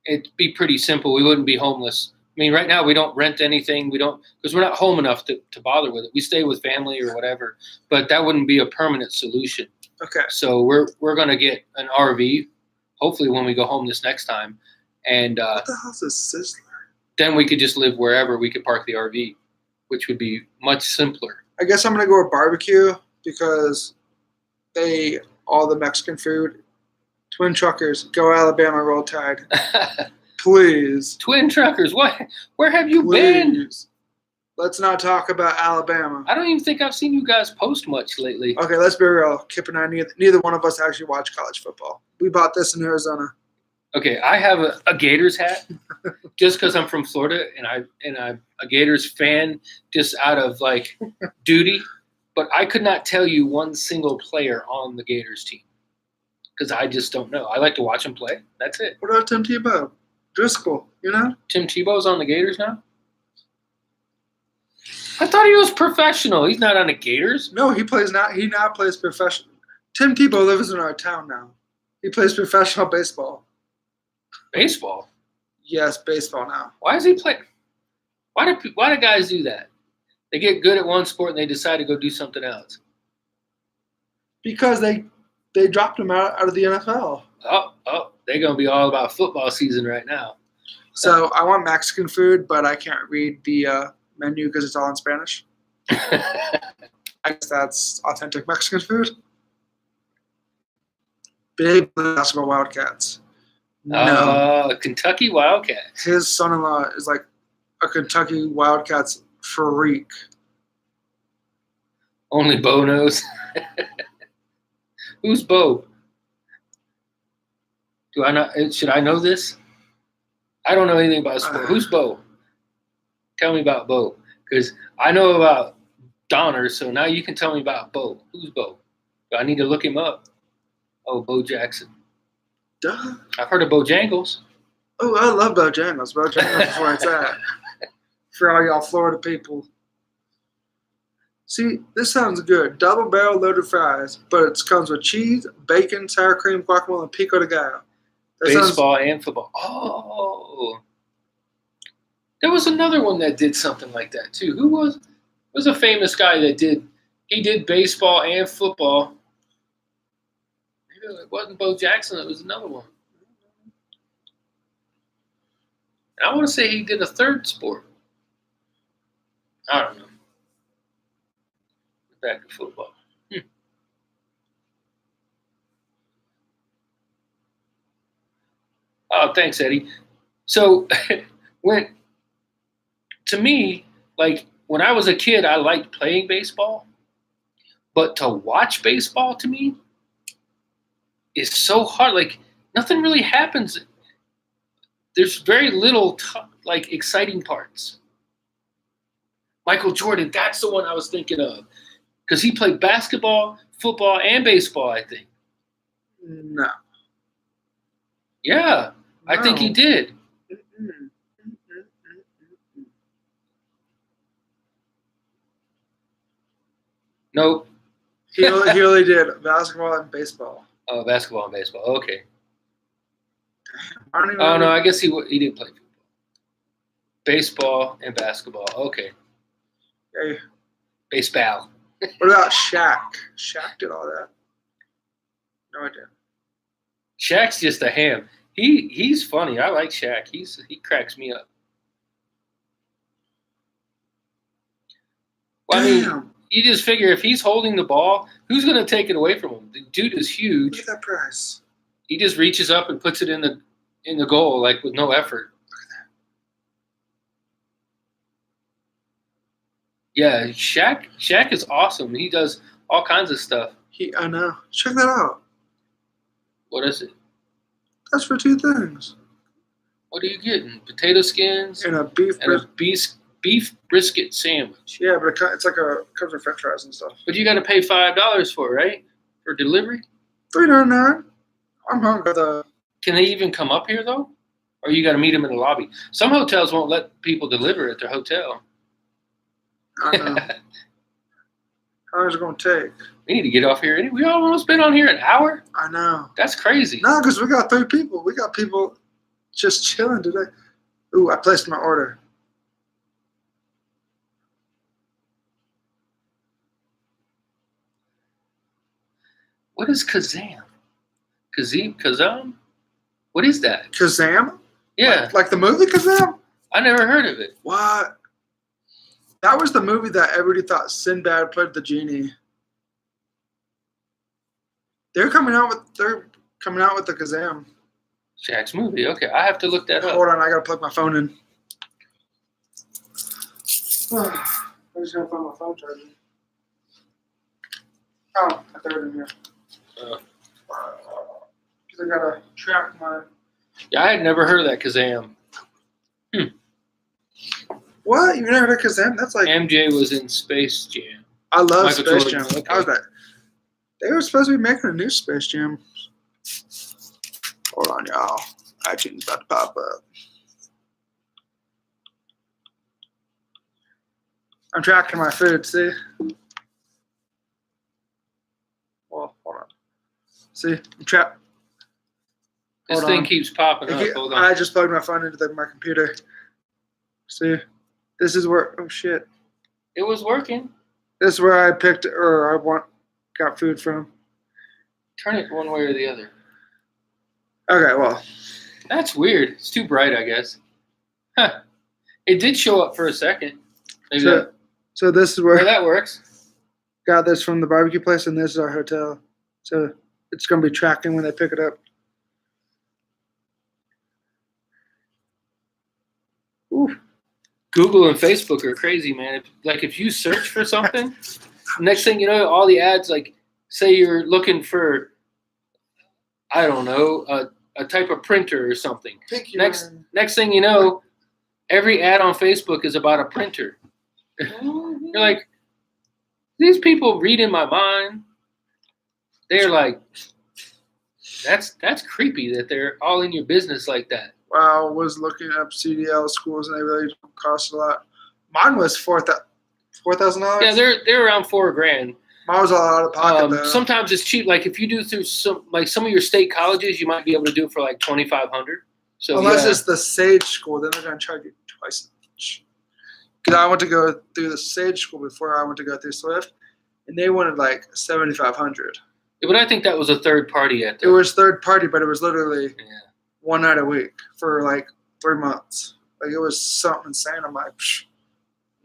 it'd be pretty simple. We wouldn't be homeless. I mean, right now we don't rent anything. We don't because we're not home enough to bother with it. We stay with family or whatever, but that wouldn't be a permanent solution. Okay. So we're gonna get an RV, hopefully when we go home this next time, and what the hell's a Sizzler? Then we could just live wherever we could park the RV, which would be much simpler. I guess I'm gonna go with barbecue because all the Mexican food. Twin Truckers, go Alabama, roll Tide. Please. Twin Truckers, what? Where have you been? Let's not talk about Alabama. I don't even think I've seen you guys post much lately. Okay, let's be real. Kip and I, neither one of us actually watch college football. We bought this in Arizona. Okay, I have a Gators hat just because I'm from Florida and I'm a Gators fan just out of duty. but I could not tell you one single player on the Gators team because I just don't know. I like to watch them play. That's it. What about Tim Tebow? Driscoll, you know? Tim Tebow's on the Gators now? I thought he was professional. He's not on the Gators. No, he now plays professional. Tim Tebow lives in our town now. He plays professional baseball. Baseball? Yes, baseball now. Why does he play? Why do guys do that? They get good at one sport and they decide to go do something else. Because they dropped him out of the NFL. Oh, they're going to be all about football season right now. So I want Mexican food, but I can't read the menu because it's all in Spanish. I guess that's authentic Mexican food. Big basketball Wildcats. No. Kentucky Wildcats. His son-in-law is like a Kentucky Wildcats freak. Only Bo knows. Who's Bo? Do I not? Should I know this? I don't know anything about sport. Who's Bo? Tell me about Bo, because I know about Donner. So now you can tell me about Bo. Who's Bo? Do I need to look him up? Oh, Bo Jackson. Duh. I've heard of Bojangles. Oh, I love Bojangles. Bojangles is where it's at. For all y'all Florida people. See, this sounds good. Double barrel loaded fries, but it comes with cheese, bacon, sour cream, guacamole, and pico de gallo. Baseball and football. Oh. There was another one that did something like that too. Who was a famous guy that did baseball and football. Maybe it wasn't Bo Jackson, it was another one. And I want to say he did a third sport. I don't know. Back to football. Oh, thanks, Eddie. So to me, like when I was a kid, I liked playing baseball, but to watch baseball to me is so hard. Like nothing really happens. There's very little like exciting parts. Michael Jordan, that's the one I was thinking of. Because he played basketball, football, and baseball, I think. No. Yeah, no. I think he did. Nope. He only did basketball and baseball. Oh, basketball and baseball. Okay. No, I guess he did play football. Baseball and basketball. Okay. Hey. Baseball. What about Shaq? Shaq did all that. No idea. Shaq's just a ham. He's funny. I like Shaq. He cracks me up. Well, I mean, you just figure if he's holding the ball, who's going to take it away from him? The dude is huge. Look at that price. He just reaches up and puts it in the goal like with no effort. Yeah, Shaq is awesome. He does all kinds of stuff. I know. Check that out. What is it? That's for two things. What are you getting? Potato skins and a beef brisket sandwich. Yeah, but it's like comes with French fries and stuff. But you got to pay $5 for it, right? For delivery. $3.99. I'm hungry though. Can they even come up here though, or you got to meet them in the lobby? Some hotels won't let people deliver at their hotel. I know. How long is it going to take? We need to get off here. We almost been on here an hour. I know. That's crazy. No, because we got 3 people. We got people just chilling today. Ooh, I placed my order. What is Kazam? Kazam? What is that? Kazam? Yeah. Like the movie Kazam? I never heard of it. What? That was the movie that everybody thought Sinbad played the genie. They're coming out with the Kazam. Shaq's movie. Okay, I have to look that up. Hold on, I gotta plug my phone in. I just gotta find my phone charger. Oh, I threw it in here. Because I gotta track my. Yeah, I had never heard of that Kazam. What? You never heard of Kazam? That's like MJ was in Space Jam. I love Michael Space Jordan, Jam. okay. I was like, they were supposed to be making a new Space Jam. Hold on, y'all. iTunes about to pop up. I'm tracking my food, see? Well, hold on. See? I'm trapped. This Hold thing on. keeps popping up. Hold on. I just plugged my phone into my computer. See? This is where, oh shit. It was working. This is where I picked, or got food from. Turn it one way or the other. Okay, well. That's weird. It's too bright, I guess. Huh. It did show up for a second. Maybe So this is where where that works. got this from the barbecue place, and this is our hotel. So it's going to be tracking when they pick it up. Ooh. Google and Facebook are crazy, man. If you search for something, next thing you know, all the ads, like, say you're looking for, I don't know, a type of printer or something. Next thing you know, every ad on Facebook is about a printer. You're like, these people reading my mind. They're like, that's creepy that they're all in your business like that. Wow, I was looking up CDL schools, and they really don't cost a lot. Mine was $4,000. Yeah, they're around $4,000. Mine was a lot out of pocket though. Sometimes it's cheap. Like if you do through some of your state colleges, you might be able to do it for like $2,500. So unless it's the Sage school, then they're gonna charge you twice as much. Because I went to go through the Sage school before I went to go through Swift, and they wanted like $7,500. Yeah, but I think that was a third party at the. It was third party, but it was literally Yeah. one night a week for like 3 months. Like it was something insane. I'm like,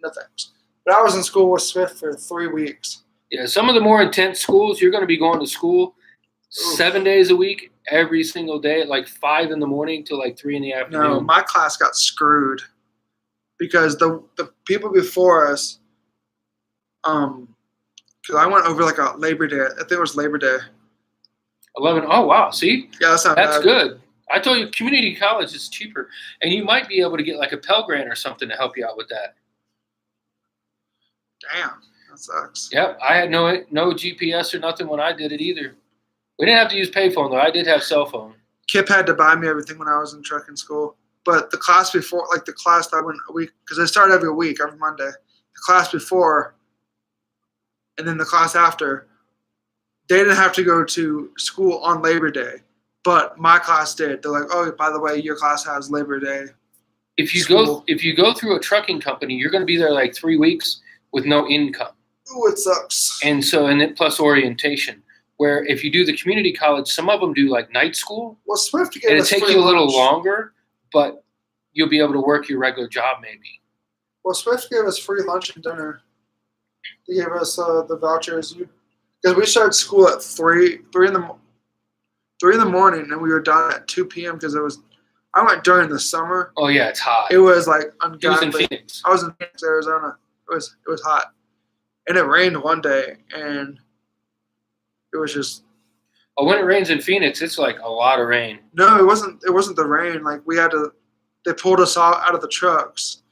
no thanks. But I was in school with Swift for 3 weeks. Yeah, some of the more intense schools, you're going to be going to school 7 days a week, every single day, at like 5 in the morning till like 3 in the afternoon. No, my class got screwed because the people before us, because I went over like a Labor Day. I think it was Labor Day. 11. Oh wow, see, Yeah, that's not that's bad. good. I told you, community college is cheaper, and you might be able to get like a Pell Grant or something to help you out with that. Damn, that sucks. Yep, I had no GPS or nothing when I did it either. We didn't have to use payphone though. I did have cell phone. Kip had to buy me everything when I was in trucking school. But the class before, like the class that I went a week, because I start every week, every Monday. The class before, and then the class after, they didn't have to go to school on Labor Day. But my class did. They're like, oh, by the way, your class has Labor Day. If you School. go through a trucking company, you're going to be there like 3 weeks with no income. Ooh, it sucks. And then plus orientation. Where if you do the community college, some of them do like night school, Well, Swift gave and it us take free you a little lunch. longer, but you'll be able to work your regular job maybe. Well, Swift gave us free lunch and dinner. They gave us the vouchers. Because we started school at 3 in the morning, and we were done at 2 p.m. because I went during the summer. Oh yeah, it's hot. It was like It was ungodly. in Phoenix. I was in Phoenix, Arizona. It was hot, and it rained one day, and it was just Oh, when it rains in Phoenix, it's like a lot of rain. no. It wasn't the rain. Like they pulled us out of the trucks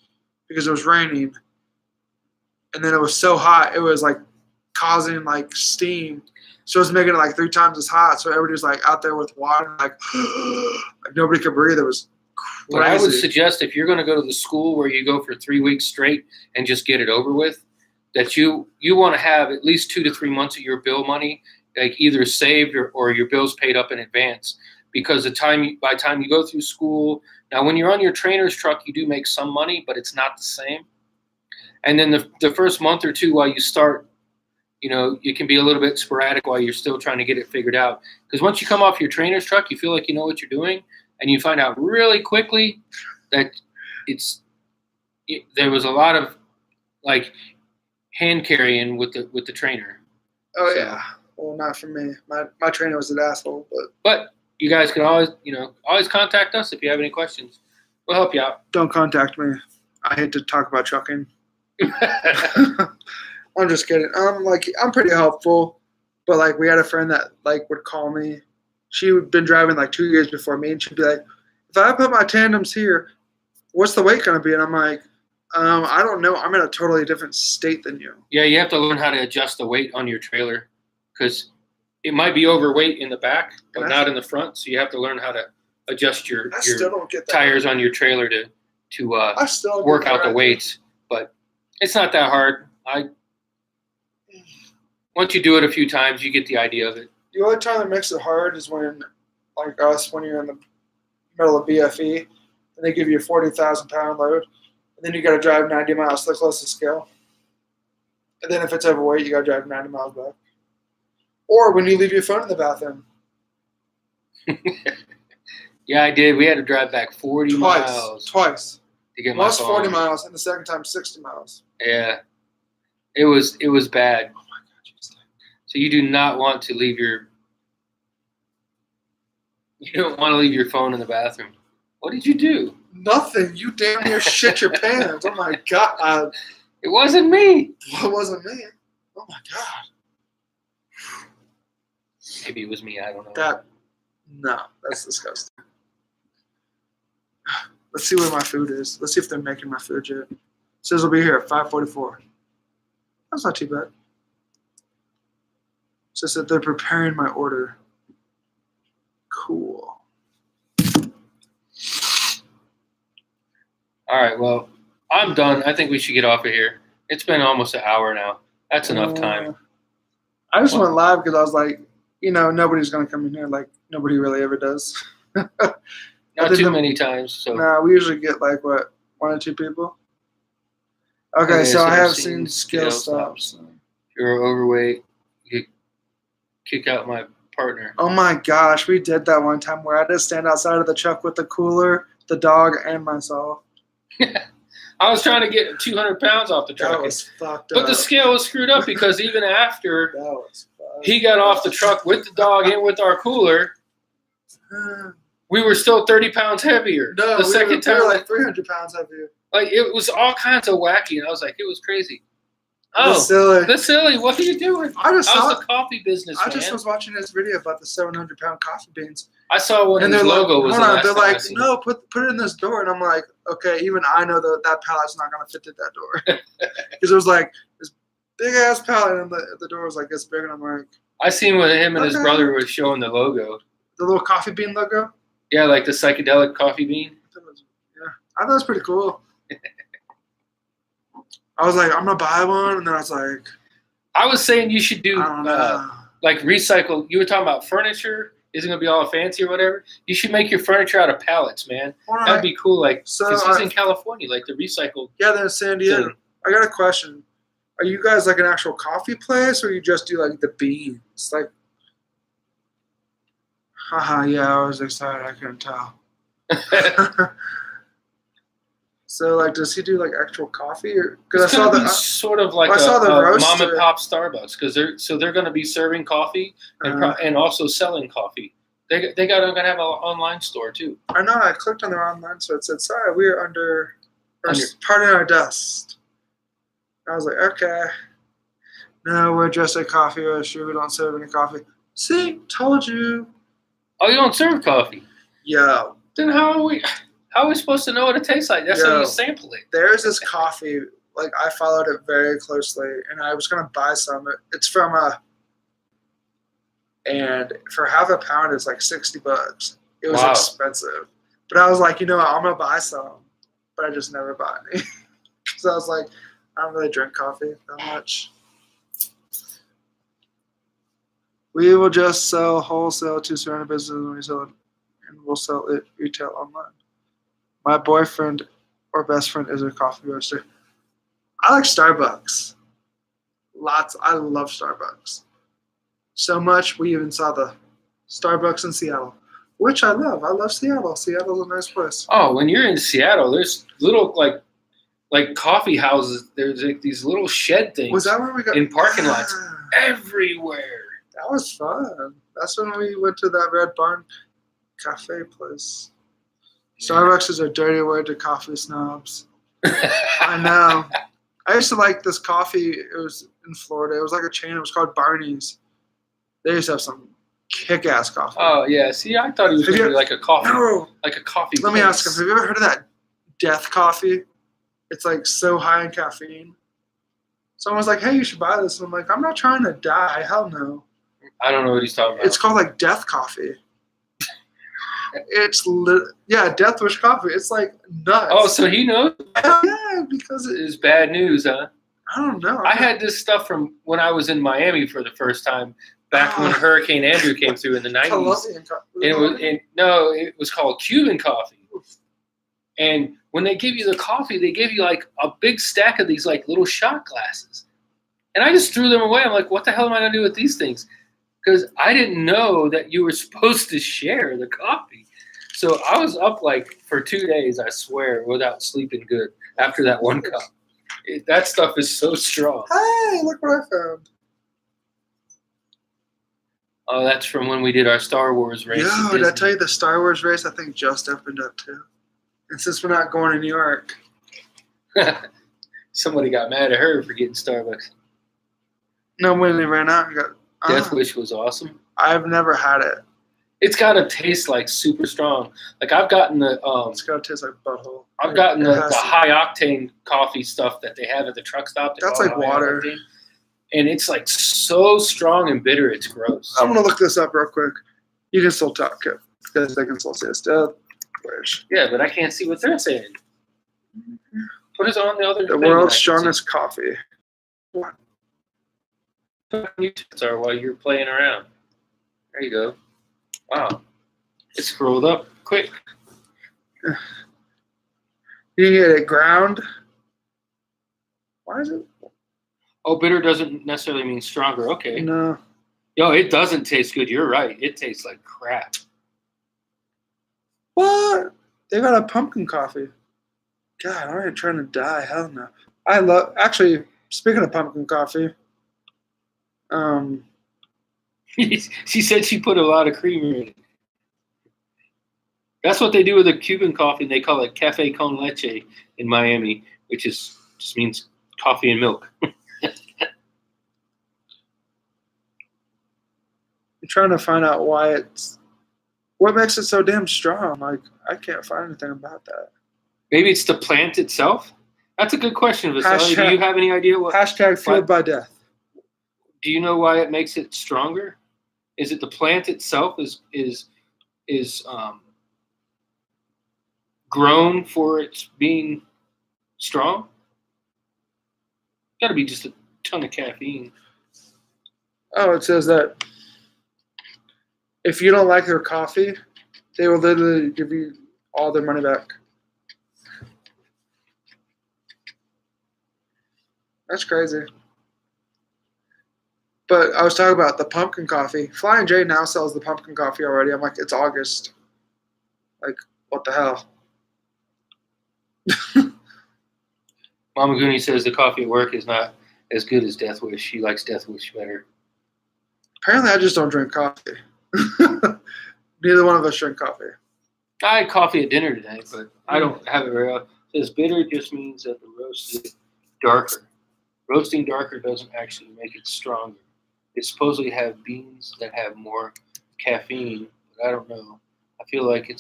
because it was raining, and then it was so hot. It was like causing like steam, so it was making it like 3 times as hot. So everybody was like out there with water, like nobody could breathe. It was crazy. What I would suggest, if you're going to go to the school where you go for 3 weeks straight and just get it over with, that you want to have at least 2 to 3 months of your bill money, like either saved or your bills paid up in advance. Because by the time you go through school, now when you're on your trainer's truck, you do make some money, but it's not the same. And then the first month or two while you start, it can be a little bit sporadic while you're still trying to get it figured out. Because once you come off your trainer's truck, you feel like you know what you're doing, and you find out really quickly that there was a lot of like hand carrying with the trainer. Oh So- yeah. Well, not for me. My trainer was an asshole, But you guys can always contact us if you have any questions. We'll help you out. don't contact me. I hate to talk about trucking. I'm just kidding. I'm pretty helpful, but like we had a friend that like would call me. She'd been driving like 2 years before me, and she'd be like, "If I put my tandems here, what's the weight gonna be?" And I'm like, I don't know. I'm in a totally different state than you. Yeah, you have to learn how to adjust the weight on your trailer because it might be overweight in the back, but not in the front. So you have to learn how to adjust your still don't get that. tires on your trailer to I still don't work get out that the weights. But it's not that hard. Once you do it a few times, you get the idea of it. The only time that makes it hard is when, like us, when you're in the middle of BFE, and they give you a 40,000-pound load, and then you got to drive 90 miles to the closest scale. And then if it's overweight, you got to drive 90 miles back. Or when you leave your phone in the bathroom. Yeah, I did. We had to drive back 40 miles. Twice. To get my Once phone. 40 miles, and the second time 60 miles. Yeah. It was bad. Oh my God. So you do not want to leave your phone in the bathroom. What did you do? Nothing. You damn near shit your pants. Oh my God. It wasn't me. Well, it wasn't me. Oh my God. Maybe it was me. I don't know. That's disgusting. Let's see where my food is. Let's see if they're making my food yet. It says it'll be here at 5:44. That's not too bad. It says that they're preparing my order. Cool. All right. Well, I'm done. I think we should get off of here. It's been almost an hour now. That's enough time. I just went live because I was like, nobody's going to come in here like nobody really ever does. Not too many times. So. Nah, we usually get like, what, 1 or 2 people? Okay, so I have seen scale stops. If you're overweight, you kick out my partner. Oh my gosh, we did that one time where I had to stand outside of the truck with the cooler, the dog, and myself. I was trying to get 200 pounds off the truck. That was fucked up. But the scale was screwed up because even after he got off the truck with the dog and with our cooler, we were still 30 pounds heavier. No, the second time, we were like 300 pounds heavier. Like, it was all kinds of wacky, and I was like, it was crazy. Oh, the silly, what are you doing? I was the coffee business, I just was watching this video about the 700-pound coffee beans. I saw one, and their logo was hold on, they're like, no, put it in this door. And I'm like, okay, even I know that pallet's not going to fit in that door. Because it was like this big-ass pallet, and the door was like this big, and I'm like... I seen when him and his brother were showing the logo. The little coffee bean logo? Yeah, like the psychedelic coffee bean. I thought it was pretty cool. I was like, I'm going to buy one, and then I was like... I was saying you should do, I don't know. like, recycle. You were talking about furniture. Isn't going to be all fancy or whatever. You should make your furniture out of pallets, man. That'd be cool, like, because he's in California, like, the recycle. Yeah, they're in San Diego. thing. I got a question. Are you guys, like, an actual coffee place, or you just do, like, the beans? Like... Haha, yeah, I was excited. I couldn't tell. So, like, does he do like actual coffee? Because I saw the sort of like a mom and pop Starbucks, because they're going to be serving coffee and also selling coffee. They got to have an online store too. I know. I clicked on their online store. It said, "Sorry, we're pardon our dust." I was like, okay. No, we're just a coffee roaster. We don't serve any coffee. See, told you. Oh, you don't serve coffee? Yeah. Then how are we supposed to know what it tastes like? That's how you sample it. There's this coffee, like I followed it very closely, and I was gonna buy some. It's from and for half a pound it's like $60. It was expensive, but I was like, I'm gonna buy some, but I just never bought any. So I was like, I don't really drink coffee that much. We will just sell wholesale to certain businesses when we sell it, and we'll sell it retail online. My boyfriend or best friend is a coffee roaster. I like Starbucks. I love Starbucks. So much, we even saw the Starbucks in Seattle, which I love. I love Seattle. Seattle's a nice place. Oh, when you're in Seattle, there's little like coffee houses. There's like these little shed things. Was that where we got in parking lots everywhere? That was fun. That's when we went to that Red Barn Cafe place. Starbucks is a dirty word to coffee snobs. I know. I used to like this coffee. It was in Florida. It was like a chain. It was called Barney's. They used to have some kick-ass coffee. Oh, yeah. See, I thought he was going to be like a coffee. No. Like a coffee Let me ask him. Have you ever heard of that Death Coffee? it's like so high in caffeine. Someone's like, "Hey, you should buy this." And I'm like, "I'm not trying to die. Hell no." I don't know what he's talking about. It's called like death coffee. Death wish coffee. It's like nuts. Oh, so he knows Hell yeah, because it's bad news, huh? I don't know. I had this stuff from when I was in Miami for the first time, back when Hurricane Andrew came through in the 90s. Colombian coffee. It was called Cuban coffee. And when they give you the coffee, they give you like a big stack of these like little shot glasses. And I just threw them away. I'm like, what the hell am I going to do with these things? Because I didn't know that you were supposed to share the coffee. So I was up like for 2 days, I swear, without sleeping good after that one cup. That stuff is so strong. Hey, look what I found. Oh, that's from when we did our Star Wars race. Yo, did I tell you the Star Wars race I think just opened up too? And since we're not going to New York. Somebody got mad at her for getting Starbucks. No, when they ran out, Death Wish was awesome. I've never had it. It's got to taste like super strong. Like I've gotten the it's got to taste like butthole. I've gotten the high octane coffee stuff that they have at the truck stop. That's like water. Octane, and it's like so strong and bitter, it's gross. I'm gonna look this up real quick. You can still talk it because they can still see it's Death Wish. Yeah, but I can't see what they're saying. Put it on the other. The world's strongest coffee. What? Are while you're playing around. There you go. Wow. It scrolled up quick. You can get it ground. Why is it? Oh, bitter doesn't necessarily mean stronger. Okay. No. Yo, it doesn't taste good. You're right. It tastes like crap. What? They got a pumpkin coffee. God, I'm already trying to die. Hell no. Actually, speaking of pumpkin coffee, she said she put a lot of creamer in it. That's what they do with a Cuban coffee. They call it cafe con leche in Miami, which just means coffee and milk. I'm trying to find out what makes it so damn strong. Like, I can't find anything about that. Maybe it's the plant itself? That's a good question, Vasily. Do you have any idea what? Hashtag fueled by death. Do you know why it makes it stronger? Is it the plant itself is grown for its being strong? Got to be just a ton of caffeine. Oh, it says that if you don't like their coffee, they will literally give you all their money back. That's crazy. But I was talking about the pumpkin coffee. Flying J now sells the pumpkin coffee already. I'm like, it's August. Like, what the hell? Mama Goonie says the coffee at work is not as good as Death Wish. She likes Death Wish better. Apparently, I just don't drink coffee. Neither one of us drink coffee. I had coffee at dinner today, but I don't have it very often. It says bitter just means that the roast is darker. Roasting darker doesn't actually make it stronger. It supposedly have beans that have more caffeine, but I don't know. I feel like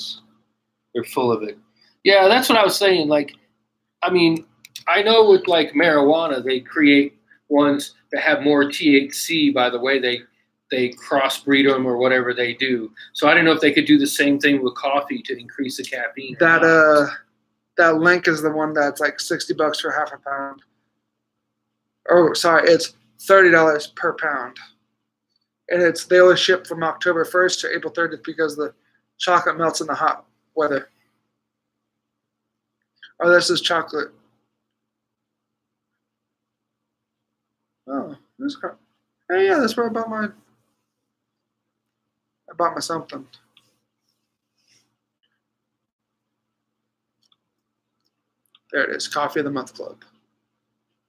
they're full of it. Yeah, that's what I was saying. Like, I mean, I know with like marijuana, they create ones that have more THC by the way they crossbreed them or whatever they do. So I don't know if they could do the same thing with coffee to increase the caffeine. That link is the one that's like $60 for half a pound. Oh, sorry, it's $30 per pound. And they only ship from October 1st to April 30th because the chocolate melts in the hot weather. Oh, this is chocolate. Oh, this car. Hey, yeah, that's where I bought my something. There it is, Coffee of the Month Club.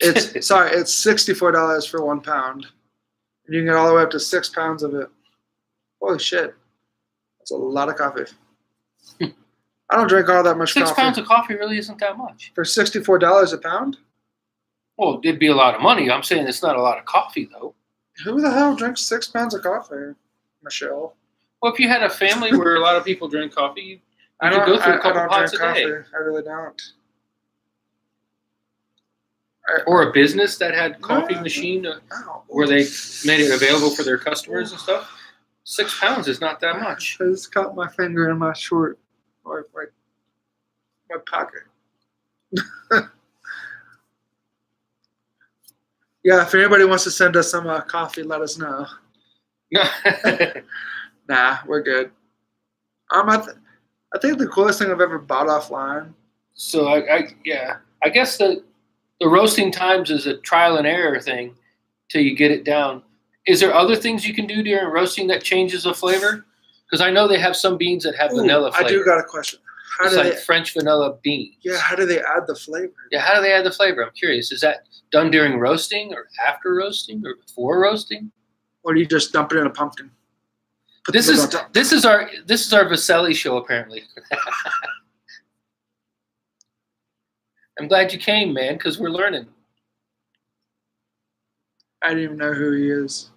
It's $64 for 1 pound. And you can get all the way up to 6 pounds of it. Holy shit. That's a lot of coffee. I don't drink all that much coffee. 6 pounds of coffee really isn't that much. For $64 a pound? Well, it'd be a lot of money. I'm saying it's not a lot of coffee, though. Who the hell drinks 6 pounds of coffee, Michelle? Well, if you had a family where a lot of people drink coffee, you could go through a couple pots a day. I really don't. Or a business that had coffee No. machine Ow. where they made it available for their customers and stuff. 6 pounds is not that much. I just caught my finger in my short, or my pocket. Yeah, if anybody wants to send us some coffee, let us know. Nah, we're good. I think the coolest thing I've ever bought offline. So I guess the roasting times is a trial and error thing till you get it down. Is there other things you can do during roasting that changes the flavor? Because I know they have some beans that have vanilla flavor. I do got a question. How It's do like they? French vanilla beans. Yeah, how do they add the flavor? Yeah, how do they add the flavor? I'm curious. Is that done during roasting or after roasting or before roasting? Or do you just dump it in a pumpkin? Put the This lid is on top. this is our Vaselli show apparently. I'm glad you came, man, because we're learning. I didn't even know who he is.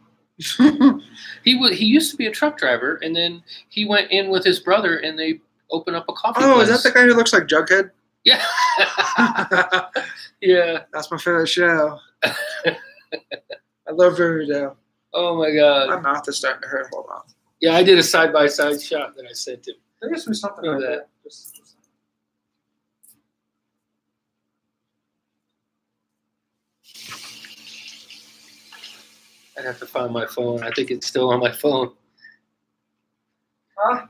He used to be a truck driver, and then he went in with his brother, and they opened up a coffee Oh, place. is that the guy who looks like Jughead? Yeah. Yeah. That's my favorite show. I love Riverdale. Oh my God. My mouth is starting to hurt. Hold on. Yeah, I did a side-by-side shot that I sent him. There used to be something Look like at that. I'd have to find my phone. I think it's still on my phone. Huh?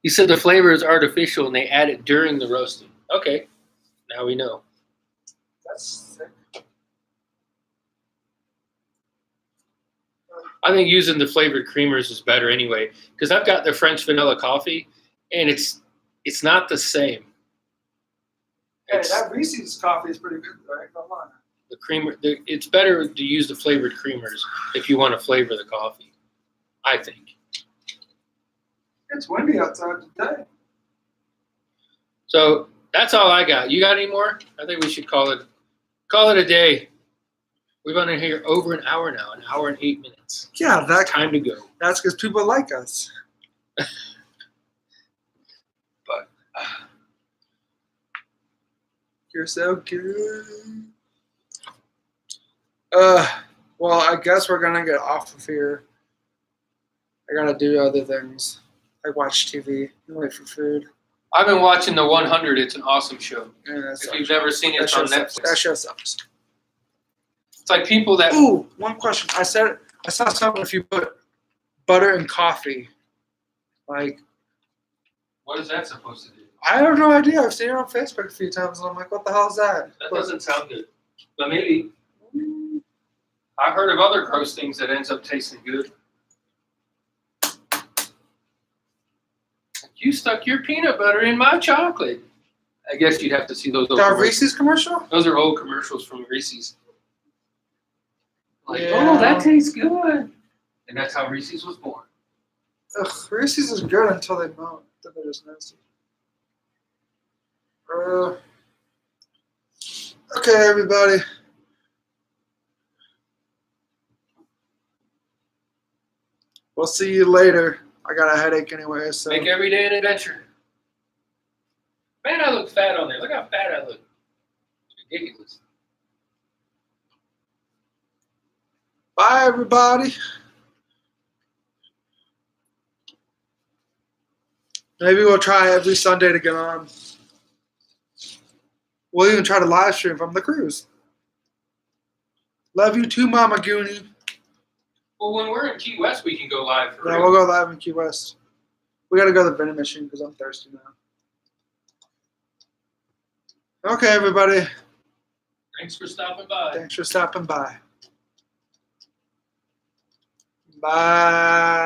He said the flavor is artificial and they add it during the roasting. Okay, now we know. That's sick. I think using the flavored creamers is better anyway, because I've got the French vanilla coffee, and it's not the same. Hey, It's that Reese's coffee is pretty good, right? Come on. the creamer. It's better to use the flavored creamers if you want to flavor the coffee. I think. It's windy outside today. So that's all I got. You got any more? I think we should call it a day. We've been in here over an hour now, an hour and 8 minutes. Yeah, Time to go. that's because people like us. But you're so good. Well, I guess we're gonna get off of here. I gotta do other things. I watch TV and wait for food. I've been watching The 100. It's an awesome show. Yeah, that If sucks. you've never seen it, That it's show on sucks. Netflix. That show sucks. It's like people that Ooh, one question. I saw something if you put butter in coffee. Like, What is that supposed to do? I have no idea. I've seen it on Facebook a few times and I'm like, what the hell is that? That doesn't sound good. But maybe I've heard of other gross things that ends up tasting good. You stuck your peanut butter in my chocolate. I guess you'd have to see those. Old That commercials. Reese's commercial? Those are old commercials from Reese's. Like, Yeah. oh, that tastes good. And that's how Reese's was born. Ugh, Reese's is good until they melt. Then they're just nasty. Okay, everybody. We'll see you later. I got a headache anyway, so. Make every day an adventure. Man, I look fat on there. Look how fat I look. It's ridiculous. Bye, everybody. Maybe we'll try every Sunday to get on. We'll even try to live stream from the cruise. Love you too, Mama Goonie. Well, when we're in Key West, we can go live for Yeah, real. we'll go live in Key West. We gotta go to the vending machine because I'm thirsty now. Okay, everybody. Thanks for stopping by. Thanks for stopping by. Bye.